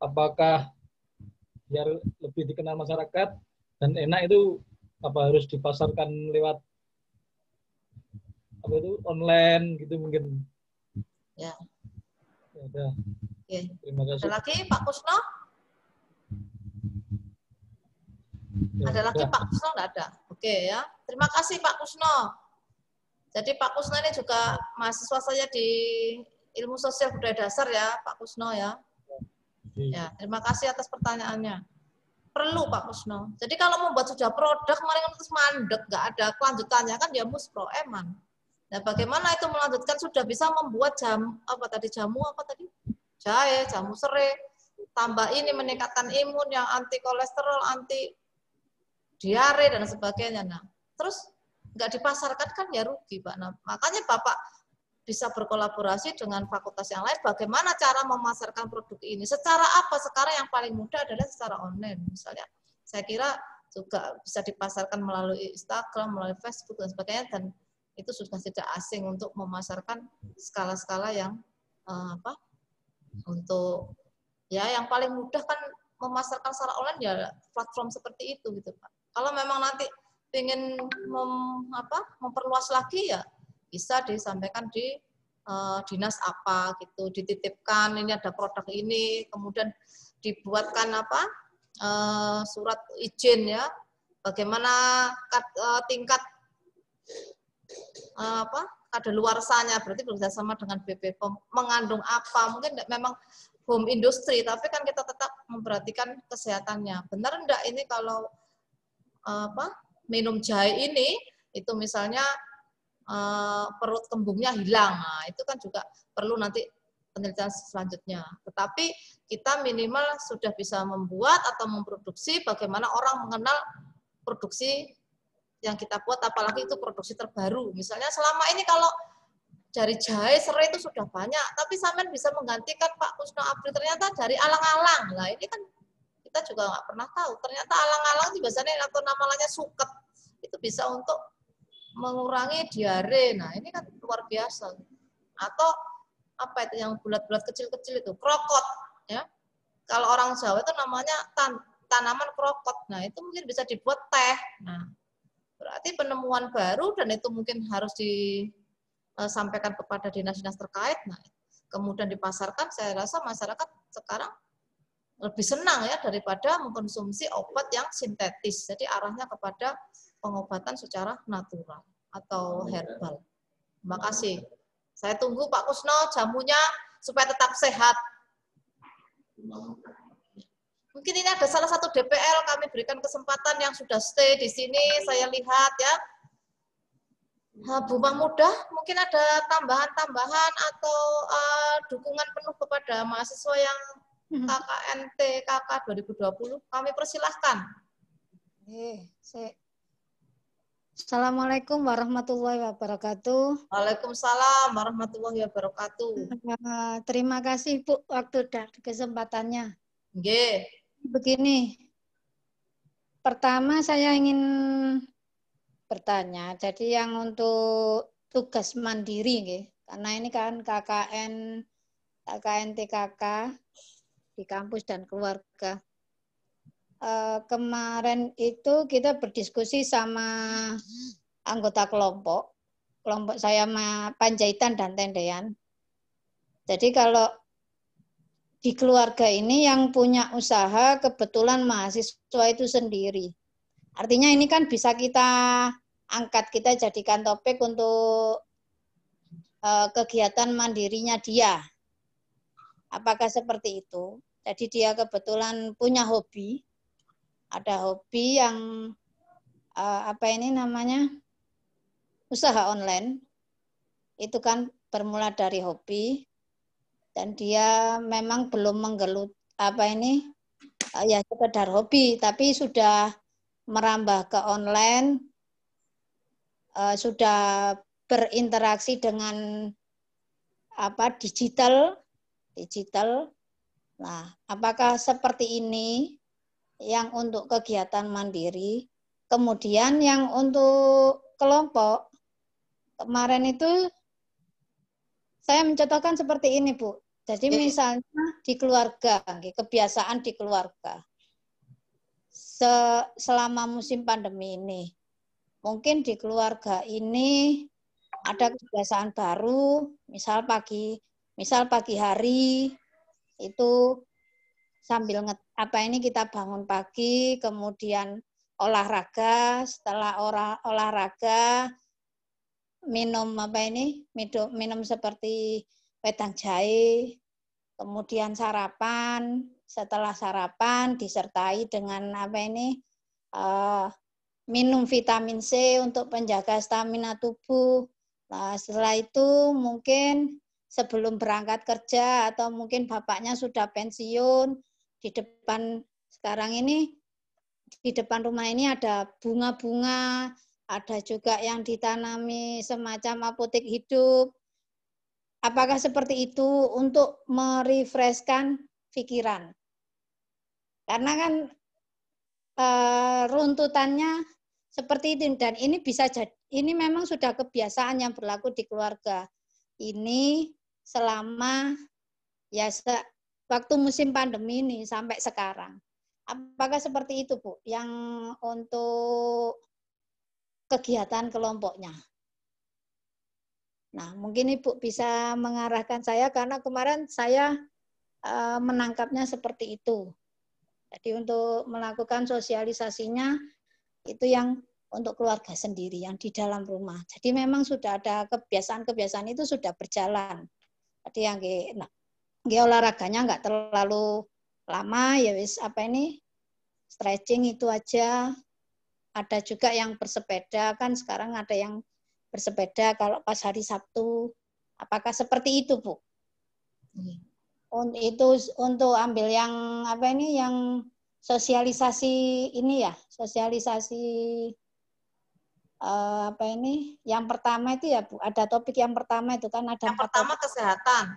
apakah biar lebih dikenal masyarakat dan enak itu apa harus dipasarkan lewat apa itu online gitu mungkin? Ya. Ya udah. Oke. Terima kasih. Ada lagi Pak Kusno? Ya, ada lagi ya. Pak Kusno? Nggak ada. Oke ya. Terima kasih Pak Kusno. Jadi Pak Kusno ini juga mahasiswa saya di Ilmu Sosial Budaya Dasar ya, Pak Kusno ya. Ya, terima kasih atas pertanyaannya. Perlu Pak Kusno. Jadi kalau membuat sudah produk, kemarin terus mandek, nggak ada kelanjutannya kan dia muspro eman. Nah, bagaimana itu melanjutkan sudah bisa membuat jamu apa tadi? Jahe, jamu serai, tambah ini meningkatkan imun yang anti kolesterol, anti diare dan sebagainya. Nah, terus nggak dipasarkan kan ya rugi, Pak. Nah, makanya Bapak bisa berkolaborasi dengan fakultas yang lain. Bagaimana cara memasarkan produk ini? Secara apa? Sekarang yang paling mudah adalah secara online. Misalnya, saya kira juga bisa dipasarkan melalui Instagram, melalui Facebook dan sebagainya. Dan itu sudah tidak asing untuk memasarkan skala-skala yang untuk ya yang paling mudah kan memasarkan secara online ya platform seperti itu gitu Pak. Kalau memang nanti ingin memperluas lagi ya bisa disampaikan di dinas apa gitu, dititipkan ini ada produk ini, kemudian dibuatkan surat izin ya, bagaimana tingkat kadaluarsanya, berarti bekerjasama dengan BPOM mengandung apa, mungkin memang home industri, tapi kan kita tetap memperhatikan kesehatannya. Benar enggak ini kalau minum jahe ini itu misalnya perut kembungnya hilang, nah, itu kan juga perlu nanti penelitian selanjutnya. Tetapi kita minimal sudah bisa membuat atau memproduksi bagaimana orang mengenal produksi yang kita buat, apalagi itu produksi terbaru. Misalnya selama ini kalau dari jahe serai itu sudah banyak, tapi sampean bisa menggantikan Pak Kusno Abri ternyata dari alang-alang. Lah ini kan kita juga nggak pernah tahu. Ternyata alang-alang itu biasanya atau namanya suket itu bisa untuk mengurangi diare. Nah ini kan luar biasa. Atau apa itu yang bulat-bulat kecil-kecil itu krokot ya. Kalau orang Jawa itu namanya tanaman krokot. Nah itu mungkin bisa dibuat teh. Nah berarti penemuan baru dan itu mungkin harus disampaikan kepada dinas-dinas terkait. Nah, kemudian dipasarkan, saya rasa masyarakat sekarang lebih senang ya daripada mengkonsumsi obat yang sintetis. Jadi arahnya kepada pengobatan secara natural atau herbal. Terima kasih. Saya tunggu Pak Kusno jamunya supaya tetap sehat. Mungkin ini ada salah satu DPL, kami berikan kesempatan yang sudah stay di sini, saya lihat ya. Bu Mahmudah, mungkin ada tambahan-tambahan atau dukungan penuh kepada mahasiswa yang KKNT KK 2020. Kami persilahkan. Assalamualaikum warahmatullahi wabarakatuh. Waalaikumsalam warahmatullahi wabarakatuh. Terima kasih Bu waktu dan kesempatannya. Nggih. Begini, pertama saya ingin bertanya, jadi yang untuk tugas mandiri, nggih, karena ini kan KKN TKK di kampus dan keluarga. Kemarin itu kita berdiskusi sama anggota kelompok saya Panjaitan dan Tendean. Jadi kalau di keluarga ini yang punya usaha kebetulan mahasiswa itu sendiri. Artinya ini kan bisa kita angkat, kita jadikan topik untuk kegiatan mandirinya dia. Apakah seperti itu? Jadi dia kebetulan punya hobi. Ada hobi yang usaha online. Itu kan bermula dari hobi. Dan dia memang belum menggelut ya sekedar hobi, tapi sudah merambah ke online, sudah berinteraksi dengan digital. Nah, apakah seperti ini yang untuk kegiatan mandiri? Kemudian yang untuk kelompok, kemarin itu saya mencontohkan seperti ini, Bu. Jadi misalnya di keluarga, kebiasaan di keluarga. Selama musim pandemi ini, mungkin di keluarga ini ada kebiasaan baru, misal pagi hari itu sambil kita bangun pagi, kemudian olahraga, setelah olahraga minum minum seperti wedang jahe, kemudian sarapan, setelah sarapan disertai dengan minum vitamin C untuk penjaga stamina tubuh. Nah, setelah itu mungkin sebelum berangkat kerja atau mungkin bapaknya sudah pensiun, di depan rumah ini ada bunga-bunga, ada juga yang ditanami semacam apotek hidup. Apakah seperti itu untuk merefreshkan pikiran? Karena kan runtutannya seperti itu, dan ini bisa jadi, ini memang sudah kebiasaan yang berlaku di keluarga ini selama waktu musim pandemi ini sampai sekarang. Apakah seperti itu, Bu, yang untuk kegiatan kelompoknya? Nah, mungkin Ibu bisa mengarahkan saya karena kemarin saya menangkapnya seperti itu. Jadi untuk melakukan sosialisasinya itu yang untuk keluarga sendiri yang di dalam rumah. Jadi memang sudah ada kebiasaan-kebiasaan itu sudah berjalan. Jadi yang olahraganya nggak terlalu lama, ya wis stretching itu aja. Ada juga yang bersepeda, kan sekarang ada yang bersepeda kalau pas hari Sabtu. Apakah seperti itu, Bu? Itu untuk ambil yang yang sosialisasi ini ya, sosialisasi yang pertama itu ya, Bu, ada topik yang pertama itu kan ada yang pertama kesehatan,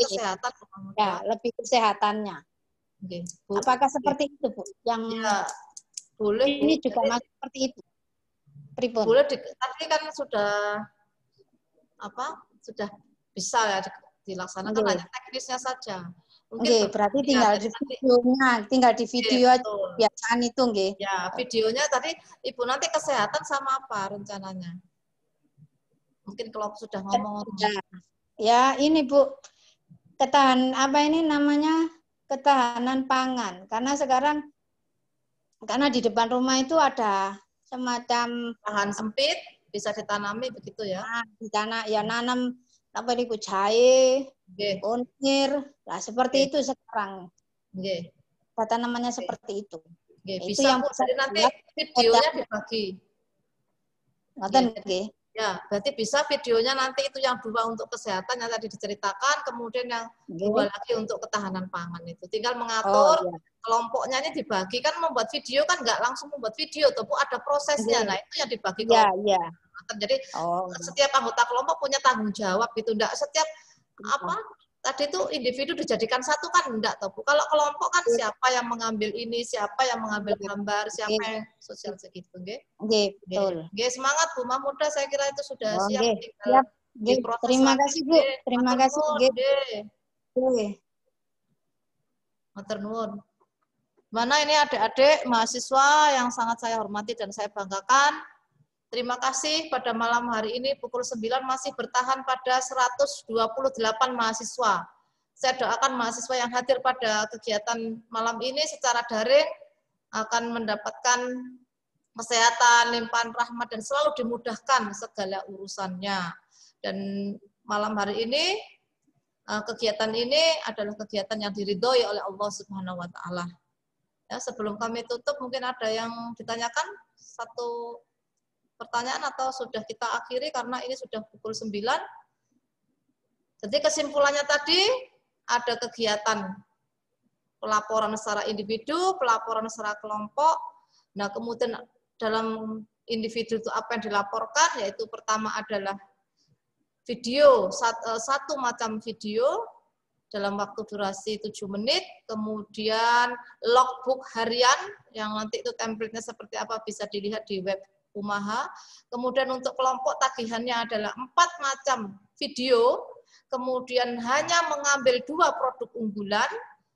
kesehatan. Ya, lebih kesehatannya. Okay, apakah seperti itu, Bu? Yang boleh, ini Bu, juga masih seperti itu. Pripun? Boleh tadi kan sudah bisa ya dilaksanakan, hanya teknisnya saja. Mungkin berarti tinggal di video aja kebiasaan itu, nggih. Ya, videonya tadi Ibu nanti kesehatan sama apa rencananya? Mungkin kalau sudah ngomong. Ya, ini Bu, ketahanan pangan. Karena sekarang di depan rumah itu ada semacam lahan sempit, bisa ditanami begitu ya. Nanam jahe, kunir, lah seperti itu sekarang. Tanamannya seperti itu. Itu yang bisa nanti videonya dibagi. Ngoten nggih. Ya, berarti bisa videonya nanti itu yang 2 untuk kesehatan yang tadi diceritakan, kemudian yang 2 lagi untuk ketahanan pangan itu. Tinggal mengatur kelompoknya ini dibagi, kan membuat video kan nggak langsung membuat video, tapi ada prosesnya. Nah, itu yang dibagi kelompok. Jadi setiap anggota kelompok punya tanggung jawab gitu, enggak setiap apa tadi itu individu dijadikan satu kan enggak toh Bu. Kalau kelompok kan siapa yang mengambil ini, siapa yang mengambil gambar, siapa yang sosial segitu, nggih. Nggih, betul. Nggih, semangat Bu Mahmuda, saya kira itu sudah siap. Nggih, siap. Nggih, terima kasih Bu. Terima kasih nggih. Nggih. Matur nuwun. Mana ini adik-adik mahasiswa yang sangat saya hormati dan saya banggakan. Terima kasih pada malam hari ini pukul 9 masih bertahan pada 128 mahasiswa. Saya doakan mahasiswa yang hadir pada kegiatan malam ini secara daring akan mendapatkan kesehatan, limpahan rahmat, dan selalu dimudahkan segala urusannya. Dan malam hari ini, kegiatan ini adalah kegiatan yang diridhoi oleh Allah Subhanahu wa Ta'ala. Ya, sebelum kami tutup, mungkin ada yang ditanyakan satu pertanyaan atau sudah kita akhiri karena ini sudah pukul 9. Jadi kesimpulannya tadi ada kegiatan pelaporan secara individu, pelaporan secara kelompok. Nah, kemudian dalam individu itu apa yang dilaporkan, yaitu pertama adalah video, satu macam video dalam waktu durasi 7 menit, kemudian logbook harian, yang nanti itu template-nya seperti apa bisa dilihat di web Umaha. Kemudian untuk kelompok tagihannya adalah 4 macam video, kemudian hanya mengambil 2 produk unggulan,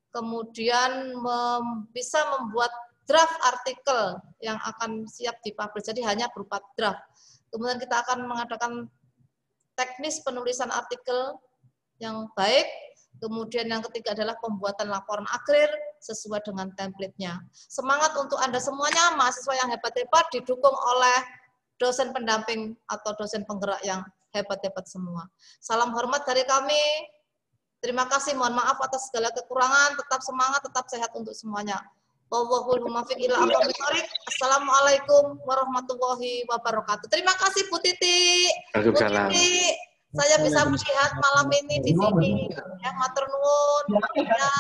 kemudian bisa membuat draft artikel yang akan siap dipublish, jadi hanya berupa draft. Kemudian kita akan mengadakan teknis penulisan artikel yang baik. Kemudian yang ketiga adalah pembuatan laporan akhir sesuai dengan template-nya. Semangat untuk Anda semuanya, mahasiswa yang hebat-hebat, didukung oleh dosen pendamping atau dosen penggerak yang hebat-hebat semua. Salam hormat dari kami. Terima kasih, mohon maaf atas segala kekurangan. Tetap semangat, tetap sehat untuk semuanya. Wallahul muwaffiq ila aqwamit thoriq. Assalamualaikum warahmatullahi wabarakatuh. Terima kasih Bu Titi. Bu Titi, saya bisa melihat malam ini di sini. Ya, matur nuwun. Ya.